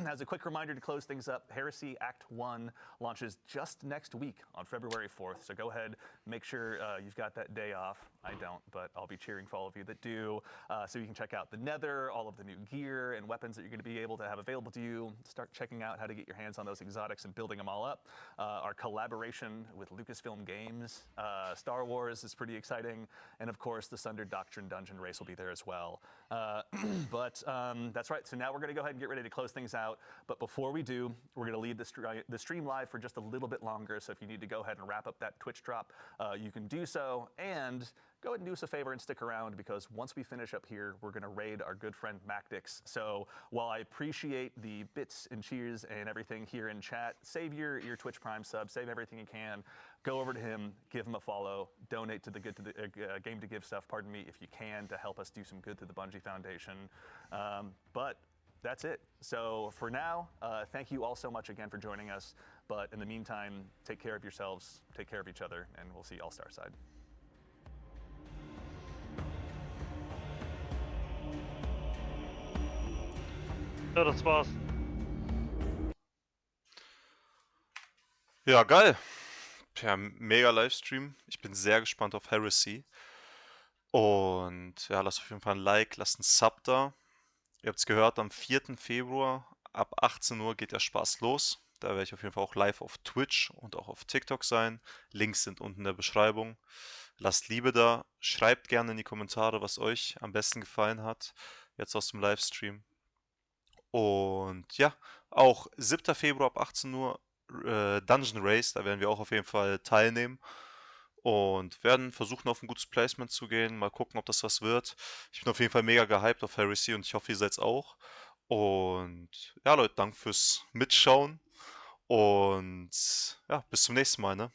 Speaker 2: As a quick reminder to close things up, Heresy Act 1 launches just next week on February 4th, so go ahead, make sure you've got that day off. I don't, but I'll be cheering for all of you that do, so you can check out the Nether, all of the new gear and weapons that you're going to be able to have available to you. Start checking out how to get your hands on those exotics and building them all up. Our collaboration with Lucasfilm Games, Star Wars is pretty exciting, and of course the Sundered Doctrine Dungeon Race will be there as well. But that's right, so now we're going to go ahead and get ready to close things out, but before we do, we're going to leave the stream live for just a little bit longer, so if you need to go ahead and wrap up that Twitch drop, you can do so, and go ahead and do us a favor and stick around, because once we finish up here, we're going to raid our good friend Macdix. So while I appreciate the bits and cheers and everything here in chat, save your Twitch Prime sub, save everything you can, go over to him, give him a follow, donate to the Game to Give stuff, pardon me, if you can, to help us do some good through the Bungie Foundation. But that's it. So for now, thank you all so much again for joining us. But in the meantime, take care of yourselves, take care of each other, and we'll see you all Starside.
Speaker 3: Ja, das war's.
Speaker 1: Ja, geil. Ja, mega Livestream. Ich bin sehr gespannt auf Heresy. Und ja, lasst auf jeden Fall ein Like, lasst einen Sub da. Ihr habt es gehört, am 4. Februar ab 18 Uhr geht der Spaß los. Da werde ich auf jeden Fall auch live auf Twitch und auch auf TikTok sein. Links sind unten in der Beschreibung. Lasst Liebe da. Schreibt gerne in die Kommentare, was euch am besten gefallen hat. Jetzt aus dem Livestream. Und ja, auch 7. Februar ab 18 Uhr Dungeon Race. Da werden wir auch auf jeden Fall teilnehmen. Und werden versuchen, auf ein gutes Placement zu gehen. Mal gucken, ob das was wird. Ich bin auf jeden Fall mega gehypt auf Heresy und ich hoffe, ihr seid's auch. Und ja, Leute, danke fürs Mitschauen. Und ja, bis zum nächsten Mal, ne?